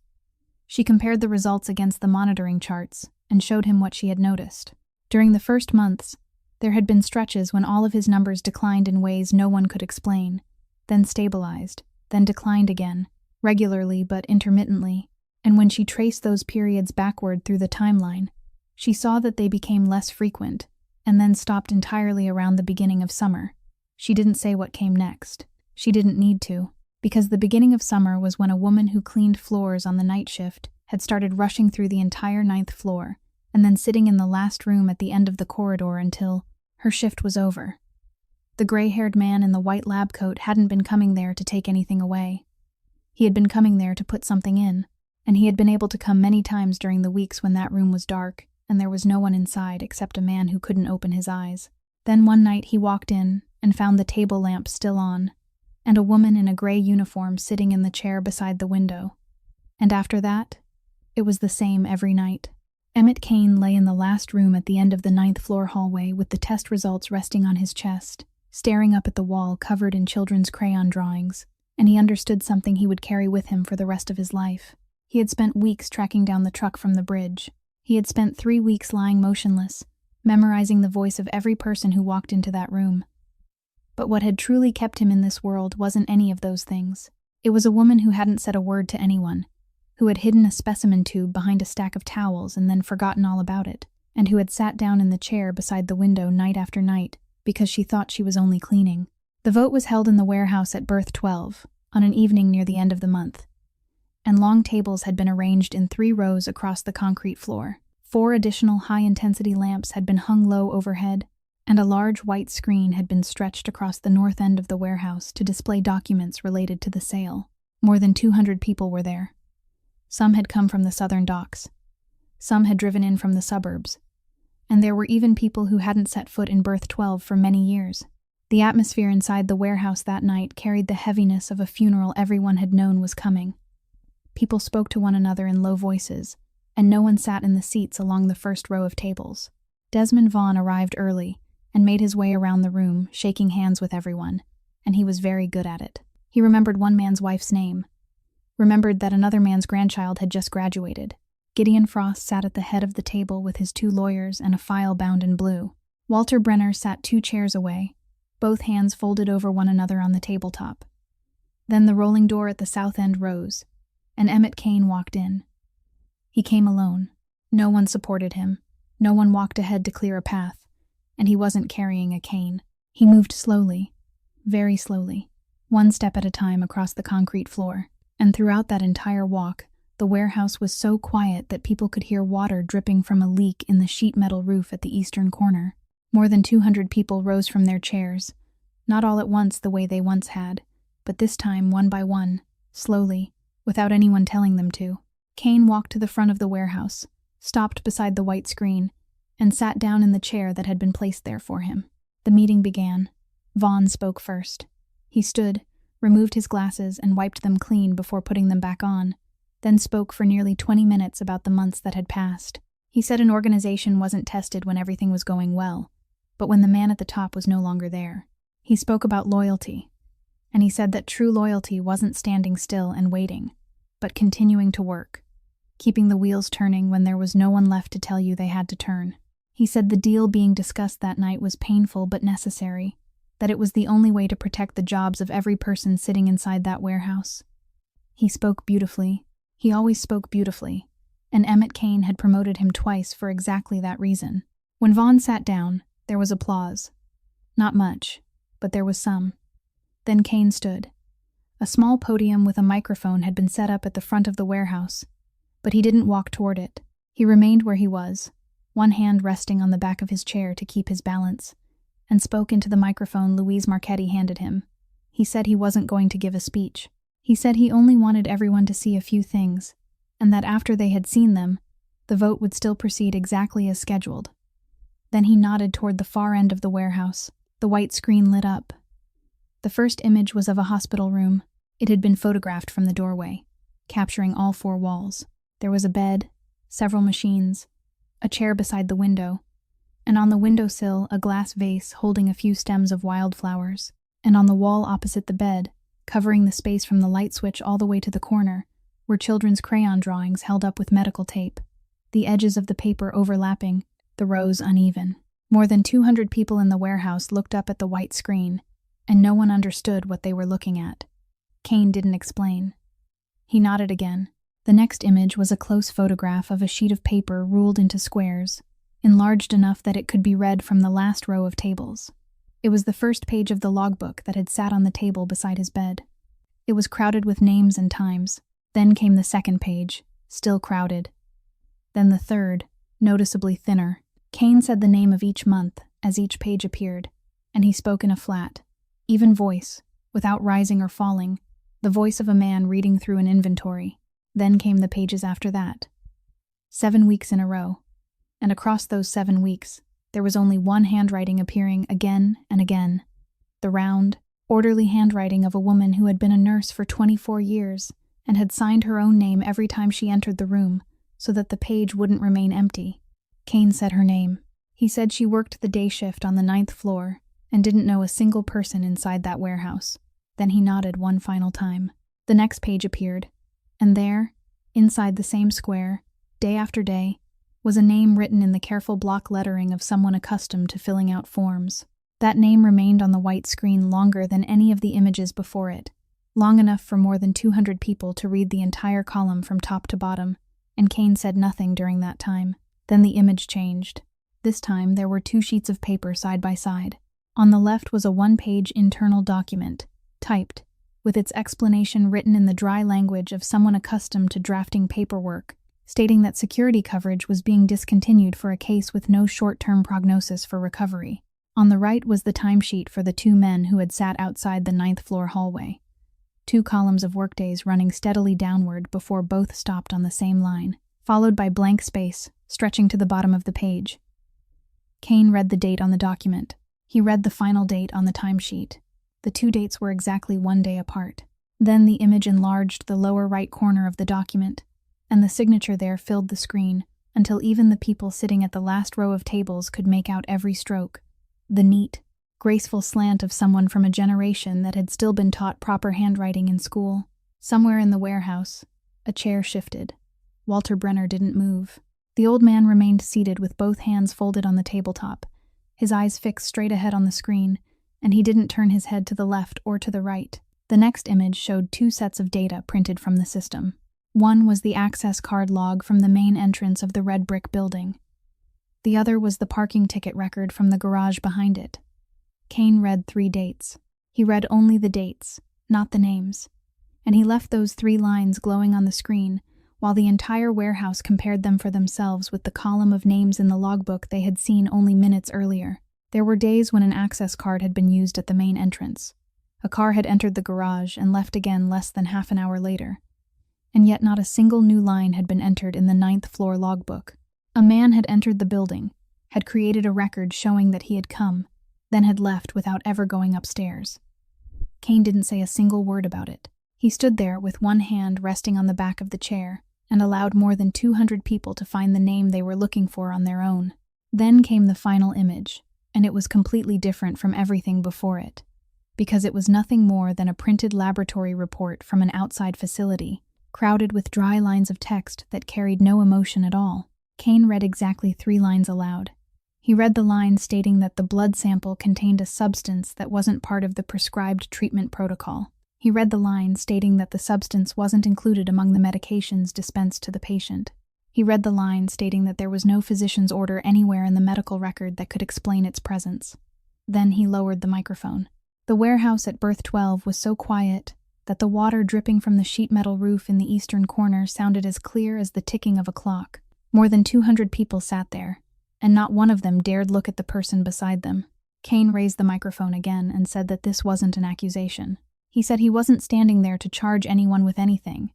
She compared the results against the monitoring charts and showed him what she had noticed. During the first months, there had been stretches when all of his numbers declined in ways no one could explain, then stabilized, then declined again, regularly but intermittently, and when she traced those periods backward through the timeline, she saw that they became less frequent, and then stopped entirely around the beginning of summer. She didn't say what came next. She didn't need to, because the beginning of summer was when a woman who cleaned floors on the night shift had started rushing through the entire 9th floor, and then sitting in the last room at the end of the corridor until her shift was over. The gray-haired man in the white lab coat hadn't been coming there to take anything away. He had been coming there to put something in, and he had been able to come many times during the weeks when that room was dark and there was no one inside except a man who couldn't open his eyes. Then one night he walked in and found the table lamp still on, and a woman in a gray uniform sitting in the chair beside the window. And after that, it was the same every night. Emmett Kane lay in the last room at the end of the 9th floor hallway with the test results resting on his chest, staring up at the wall covered in children's crayon drawings, and he understood something he would carry with him for the rest of his life. He had spent weeks tracking down the truck from the bridge. He had spent 3 weeks lying motionless, memorizing the voice of every person who walked into that room. But what had truly kept him in this world wasn't any of those things. It was a woman who hadn't said a word to anyone, who had hidden a specimen tube behind a stack of towels and then forgotten all about it, and who had sat down in the chair beside the window night after night because she thought she was only cleaning. The vote was held in the warehouse at berth 12, on an evening near the end of the month, and long tables had been arranged in 3 rows across the concrete floor. 4 additional high-intensity lamps had been hung low overhead, and a large white screen had been stretched across the north end of the warehouse to display documents related to the sale. More than 200 people were there. Some had come from the southern docks. Some had driven in from the suburbs. And there were even people who hadn't set foot in berth 12 for many years. The atmosphere inside the warehouse that night carried the heaviness of a funeral everyone had known was coming. People spoke to one another in low voices, and no one sat in the seats along the first row of tables. Desmond Vaughn arrived early and made his way around the room, shaking hands with everyone, and he was very good at it. He remembered one man's wife's name, remembered that another man's grandchild had just graduated. Gideon Frost sat at the head of the table with his 2 lawyers and a file bound in blue. Walter Brenner sat 2 chairs away, both hands folded over one another on the tabletop. Then the rolling door at the south end rose, and Emmett Kane walked in. He came alone. No one supported him. No one walked ahead to clear a path, and he wasn't carrying a cane. He moved slowly, very slowly, one step at a time across the concrete floor, and throughout that entire walk, the warehouse was so quiet that people could hear water dripping from a leak in the sheet metal roof at the eastern corner. More than 200 people rose from their chairs, not all at once the way they once had, but this time one by one, slowly, without anyone telling them to. Kane walked to the front of the warehouse, stopped beside the white screen, and sat down in the chair that had been placed there for him. The meeting began. Vaughn spoke first. He stood, removed his glasses, and wiped them clean before putting them back on, then spoke for nearly 20 minutes about the months that had passed. He said an organization wasn't tested when everything was going well, but when the man at the top was no longer there. He spoke about loyalty, and he said that true loyalty wasn't standing still and waiting, but continuing to work, keeping the wheels turning when there was no one left to tell you they had to turn. He said the deal being discussed that night was painful but necessary, that it was the only way to protect the jobs of every person sitting inside that warehouse. He spoke beautifully. He always spoke beautifully, and Emmett Kane had promoted him twice for exactly that reason. When Vaughn sat down, there was applause. Not much, but there was some. Then Kane stood. A small podium with a microphone had been set up at the front of the warehouse, but he didn't walk toward it. He remained where he was, one hand resting on the back of his chair to keep his balance, and spoke into the microphone Louise Marchetti handed him. He said he wasn't going to give a speech. He said he only wanted everyone to see a few things, and that after they had seen them, the vote would still proceed exactly as scheduled. Then he nodded toward the far end of the warehouse. The white screen lit up. The first image was of a hospital room. It had been photographed from the doorway, capturing all 4 walls. There was a bed, several machines, a chair beside the window, and on the windowsill a glass vase holding a few stems of wildflowers. And on the wall opposite the bed, covering the space from the light switch all the way to the corner, were children's crayon drawings held up with medical tape, the edges of the paper overlapping, the rows uneven. More than 200 people in the warehouse looked up at the white screen, and no one understood what they were looking at. Kane didn't explain. He nodded again. The next image was a close photograph of a sheet of paper ruled into squares, enlarged enough that it could be read from the last row of tables. It was the first page of the logbook that had sat on the table beside his bed. It was crowded with names and times. Then came the second page, still crowded. Then the third, noticeably thinner. Kane said the name of each month as each page appeared, and he spoke in a flat, even voice, without rising or falling, the voice of a man reading through an inventory. Then came the pages after that. 7 weeks in a row. And across those 7 weeks, there was only one handwriting appearing again and again. The round, orderly handwriting of a woman who had been a nurse for 24 years and had signed her own name every time she entered the room so that the page wouldn't remain empty. Kane said her name. He said she worked the day shift on the 9th floor and didn't know a single person inside that warehouse. Then he nodded one final time. The next page appeared, and there, inside the same square, day after day, was a name written in the careful block lettering of someone accustomed to filling out forms. That name remained on the white screen longer than any of the images before it, long enough for more than 200 people to read the entire column from top to bottom, and Kane said nothing during that time. Then the image changed. This time there were 2 sheets of paper side by side. On the left was a 1-page internal document, typed, with its explanation written in the dry language of someone accustomed to drafting paperwork, stating that security coverage was being discontinued for a case with no short-term prognosis for recovery. On the right was the timesheet for the 2 men who had sat outside the 9th floor hallway. 2 columns of workdays running steadily downward before both stopped on the same line, followed by blank space, stretching to the bottom of the page. Kane read the date on the document. He read the final date on the timesheet. The 2 dates were exactly 1 day apart. Then the image enlarged the lower right corner of the document, and the signature there filled the screen until even the people sitting at the last row of tables could make out every stroke. The neat, graceful slant of someone from a generation that had still been taught proper handwriting in school. Somewhere in the warehouse, a chair shifted. Walter Brenner didn't move. The old man remained seated with both hands folded on the tabletop, his eyes fixed straight ahead on the screen, and he didn't turn his head to the left or to the right. The next image showed 2 sets of data printed from the system. One was the access card log from the main entrance of the red brick building. The other was the parking ticket record from the garage behind it. Kane read 3 dates. He read only the dates, not the names. And he left those 3 lines glowing on the screen, while the entire warehouse compared them for themselves with the column of names in the logbook they had seen only minutes earlier. There were days when an access card had been used at the main entrance. A car had entered the garage and left again less than half an hour later. And yet not a single new line had been entered in the 9th floor logbook. A man had entered the building, had created a record showing that he had come, then had left without ever going upstairs. Kane didn't say a single word about it. He stood there with one hand resting on the back of the chair and allowed more than 200 people to find the name they were looking for on their own. Then came the final image, and it was completely different from everything before it, because it was nothing more than a printed laboratory report from an outside facility, crowded with dry lines of text that carried no emotion at all. Kane read exactly 3 lines aloud. He read the line stating that the blood sample contained a substance that wasn't part of the prescribed treatment protocol. He read the line stating that the substance wasn't included among the medications dispensed to the patient. He read the line stating that there was no physician's order anywhere in the medical record that could explain its presence. Then he lowered the microphone. The warehouse at Berth 12 was so quiet that the water dripping from the sheet metal roof in the eastern corner sounded as clear as the ticking of a clock. More than 200 people sat there, and not one of them dared look at the person beside them. Kane raised the microphone again and said that this wasn't an accusation. He said he wasn't standing there to charge anyone with anything,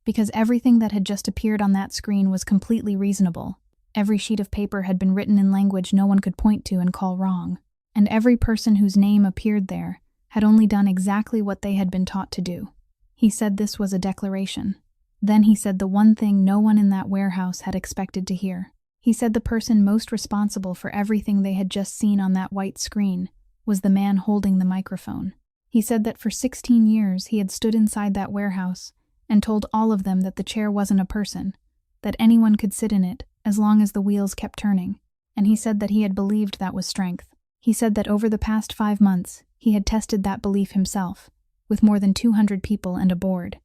because everything that had just appeared on that screen was completely reasonable. Every sheet of paper had been written in language no one could point to and call wrong, and every person whose name appeared there had only done exactly what they had been taught to do. He said this was a declaration. Then he said the one thing no one in that warehouse had expected to hear. He said the person most responsible for everything they had just seen on that white screen was the man holding the microphone. He said that for 16 years he had stood inside that warehouse and told all of them that the chair wasn't a person, that anyone could sit in it as long as the wheels kept turning, and he said that he had believed that was strength. He said that over the past 5 months he had tested that belief himself, with more than 200 people and a board,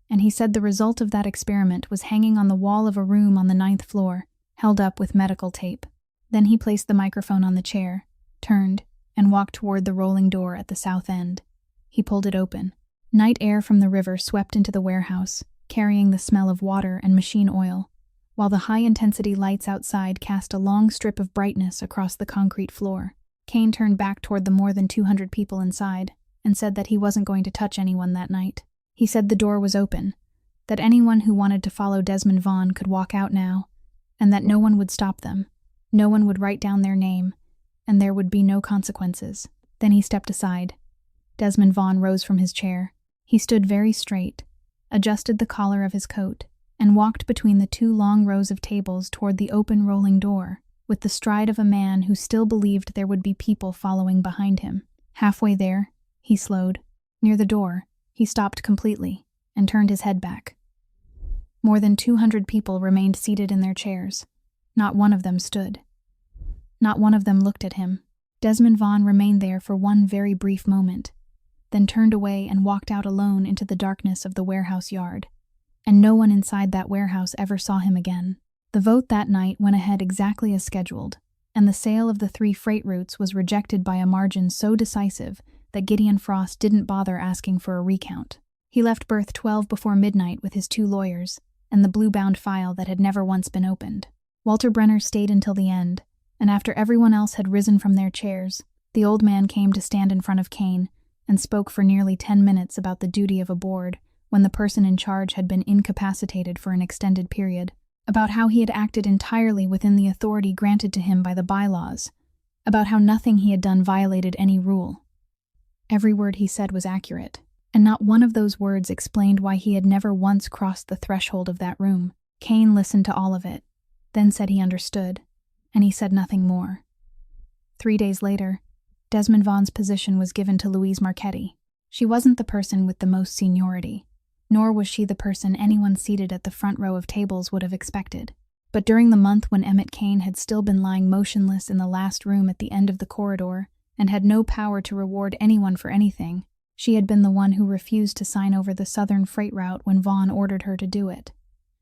and he said the result of that experiment was hanging on the wall of a room on the 9th floor, held up with medical tape. Then he placed the microphone on the chair, turned, and walked toward the rolling door at the south end. He pulled it open. Night air from the river swept into the warehouse, carrying the smell of water and machine oil, while the high-intensity lights outside cast a long strip of brightness across the concrete floor. Kane turned back toward the more than 200 people inside and said that he wasn't going to touch anyone that night. He said the door was open, that anyone who wanted to follow Desmond Vaughn could walk out now, and that no one would stop them, no one would write down their name, and there would be no consequences. Then he stepped aside. Desmond Vaughn rose from his chair. He stood very straight, adjusted the collar of his coat, and walked between the 2 long rows of tables toward the open rolling door, with the stride of a man who still believed there would be people following behind him. Halfway there, he slowed. Near the door, he stopped completely and turned his head back. More than 200 people remained seated in their chairs. Not one of them stood. Not one of them looked at him. Desmond Vaughn remained there for one very brief moment, then turned away and walked out alone into the darkness of the warehouse yard. And no one inside that warehouse ever saw him again. The vote that night went ahead exactly as scheduled, and the sale of the 3 freight routes was rejected by a margin so decisive that Gideon Frost didn't bother asking for a recount. He left Berth 12 before midnight with his 2 lawyers and the blue-bound file that had never once been opened. Walter Brenner stayed until the end, and after everyone else had risen from their chairs, the old man came to stand in front of Kane and spoke for nearly 10 minutes about the duty of a board when the person in charge had been incapacitated for an extended period, about how he had acted entirely within the authority granted to him by the bylaws, about how nothing he had done violated any rule. Every word he said was accurate, and not one of those words explained why he had never once crossed the threshold of that room. Kane listened to all of it, then said he understood, and he said nothing more. 3 days later, Desmond Vaughn's position was given to Louise Marchetti. She wasn't the person with the most seniority, nor was she the person anyone seated at the front row of tables would have expected. But during the month when Emmett Kane had still been lying motionless in the last room at the end of the corridor and had no power to reward anyone for anything, She had been the one who refused to sign over the southern freight route when Vaughn ordered her to do it,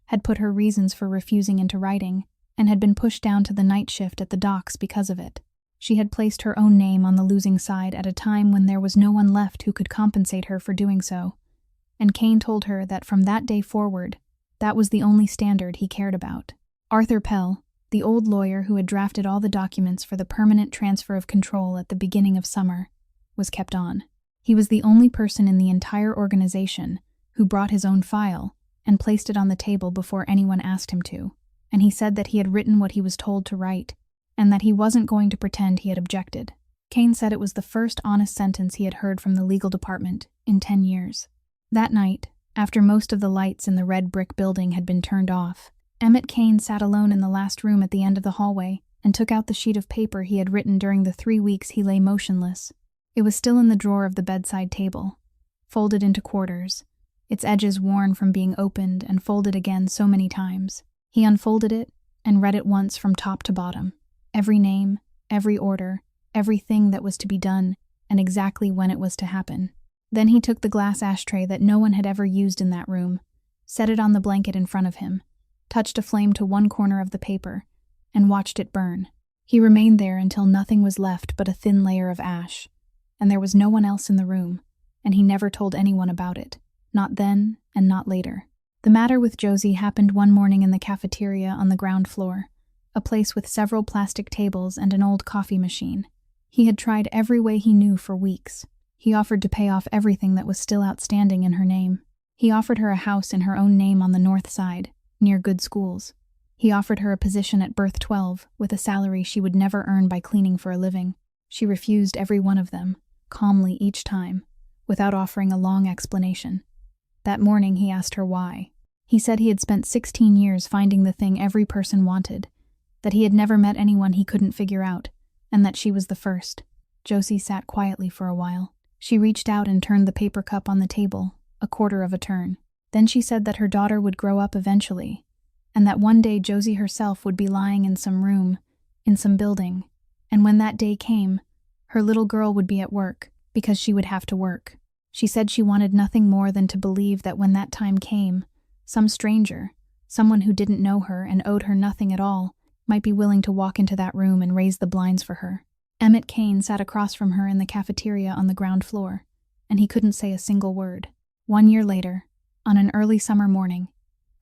had put her reasons for refusing into writing, and had been pushed down to the night shift at the docks because of it. She had placed her own name on the losing side at a time when there was no one left who could compensate her for doing so, and Kane told her that from that day forward, that was the only standard he cared about. Arthur Pell, the old lawyer who had drafted all the documents for the permanent transfer of control at the beginning of summer, was kept on. He was the only person in the entire organization who brought his own file and placed it on the table before anyone asked him to, and he said that he had written what he was told to write, and that he wasn't going to pretend he had objected. Kane said it was the first honest sentence he had heard from the legal department in 10 years. That night, after most of the lights in the red brick building had been turned off, Emmett Kane sat alone in the last room at the end of the hallway and took out the sheet of paper he had written during the 3 weeks he lay motionless. It was still in the drawer of the bedside table, folded into quarters, its edges worn from being opened and folded again so many times. He unfolded it and read it once from top to bottom. Every name, every order, everything that was to be done, and exactly when it was to happen. Then he took the glass ashtray that no one had ever used in that room, set it on the blanket in front of him, touched a flame to one corner of the paper, and watched it burn. He remained there until nothing was left but a thin layer of ash, and there was no one else in the room, and he never told anyone about it, not then and not later. The matter with Josie happened one morning in the cafeteria on the ground floor, a place with several plastic tables and an old coffee machine. He had tried every way he knew for weeks. He offered to pay off everything that was still outstanding in her name. He offered her a house in her own name on the north side, near good schools. He offered her a position at Berth 12 with a salary she would never earn by cleaning for a living. She refused every one of them, calmly each time, without offering a long explanation. That morning he asked her why. He said he had spent 16 years finding the thing every person wanted, that he had never met anyone he couldn't figure out, and that she was the first. Josie sat quietly for a while. She reached out and turned the paper cup on the table, a quarter of a turn. Then she said that her daughter would grow up eventually, and that one day Josie herself would be lying in some room, in some building, and when that day came, her little girl would be at work, because she would have to work. She said she wanted nothing more than to believe that when that time came, some stranger, someone who didn't know her and owed her nothing at all, might be willing to walk into that room and raise the blinds for her. Emmett Kane sat across from her in the cafeteria on the ground floor, and he couldn't say a single word. 1 year later, on an early summer morning,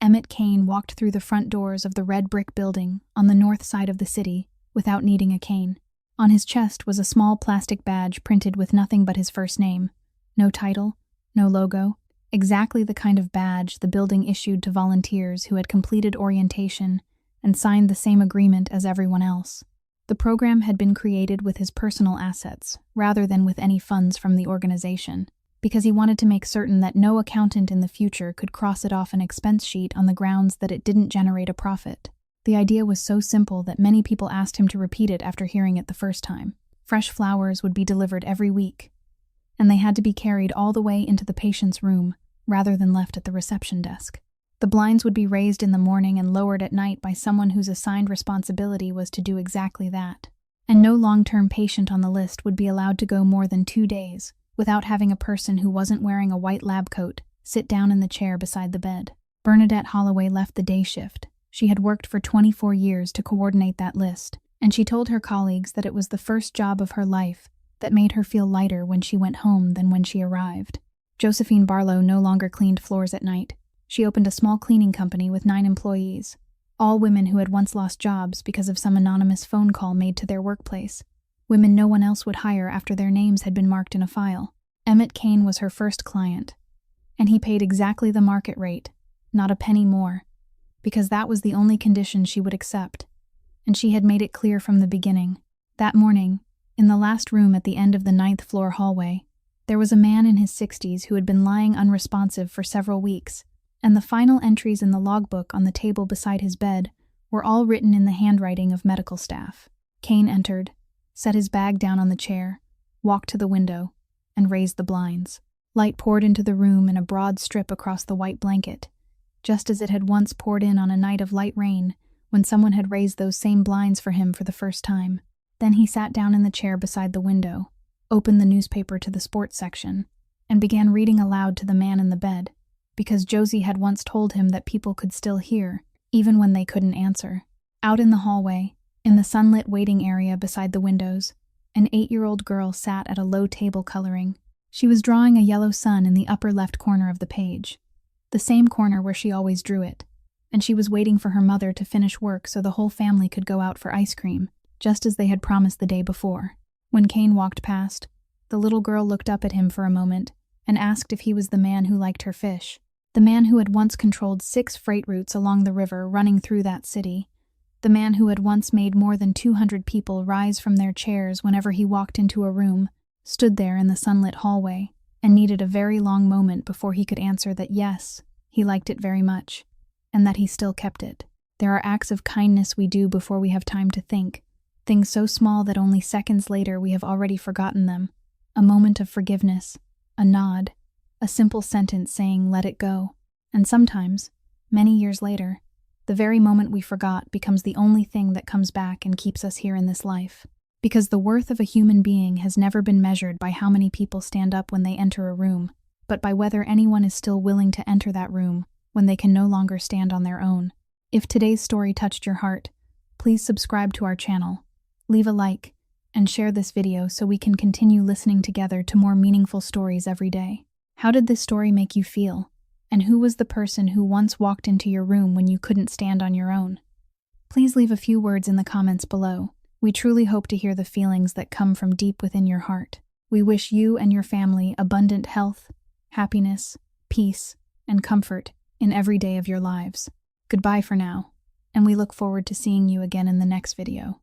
Emmett Kane walked through the front doors of the red brick building on the north side of the city without needing a cane. On his chest was a small plastic badge printed with nothing but his first name. No title, no logo, exactly the kind of badge the building issued to volunteers who had completed orientation and signed the same agreement as everyone else. The program had been created with his personal assets, rather than with any funds from the organization, because he wanted to make certain that no accountant in the future could cross it off an expense sheet on the grounds that it didn't generate a profit. The idea was so simple that many people asked him to repeat it after hearing it the first time. Fresh flowers would be delivered every week, and they had to be carried all the way into the patient's room, rather than left at the reception desk. The blinds would be raised in the morning and lowered at night by someone whose assigned responsibility was to do exactly that. And no long-term patient on the list would be allowed to go more than 2 days without having a person who wasn't wearing a white lab coat sit down in the chair beside the bed. Bernadette Holloway left the day shift. She had worked for 24 years to coordinate that list, and she told her colleagues that it was the first job of her life that made her feel lighter when she went home than when she arrived. Josephine Barlow no longer cleaned floors at night. She opened a small cleaning company with 9 employees, all women who had once lost jobs because of some anonymous phone call made to their workplace, women no one else would hire after their names had been marked in a file. Emmett Kane was her first client, and he paid exactly the market rate, not a penny more, because that was the only condition she would accept, and she had made it clear from the beginning. That morning, in the last room at the end of the 9th floor hallway, there was a man in his 60s who had been lying unresponsive for several weeks, and the final entries in the logbook on the table beside his bed were all written in the handwriting of medical staff. Kane entered, set his bag down on the chair, walked to the window, and raised the blinds. Light poured into the room in a broad strip across the white blanket, just as it had once poured in on a night of light rain when someone had raised those same blinds for him for the first time. Then he sat down in the chair beside the window, opened the newspaper to the sports section, and began reading aloud to the man in the bed, because Josie had once told him that people could still hear, even when they couldn't answer. Out in the hallway, in the sunlit waiting area beside the windows, an 8-year-old girl sat at a low table coloring. She was drawing a yellow sun in the upper left corner of the page, the same corner where she always drew it, and she was waiting for her mother to finish work so the whole family could go out for ice cream, just as they had promised the day before. When Kane walked past, the little girl looked up at him for a moment and asked if he was the man who liked her fish, the man who had once controlled 6 freight routes along the river running through that city, the man who had once made more than 200 people rise from their chairs whenever he walked into a room, stood there in the sunlit hallway, and needed a very long moment before he could answer that yes, he liked it very much, and that he still kept it. There are acts of kindness we do before we have time to think, things so small that only seconds later we have already forgotten them. A moment of forgiveness, a nod, a simple sentence saying let it go. And sometimes, many years later, the very moment we forgot becomes the only thing that comes back and keeps us here in this life. Because the worth of a human being has never been measured by how many people stand up when they enter a room, but by whether anyone is still willing to enter that room when they can no longer stand on their own. If today's story touched your heart, please subscribe to our channel, leave a like, and share this video so we can continue listening together to more meaningful stories every day. How did this story make you feel? And who was the person who once walked into your room when you couldn't stand on your own? Please leave a few words in the comments below. We truly hope to hear the feelings that come from deep within your heart. We wish you and your family abundant health, happiness, peace, and comfort in every day of your lives. Goodbye for now, and we look forward to seeing you again in the next video.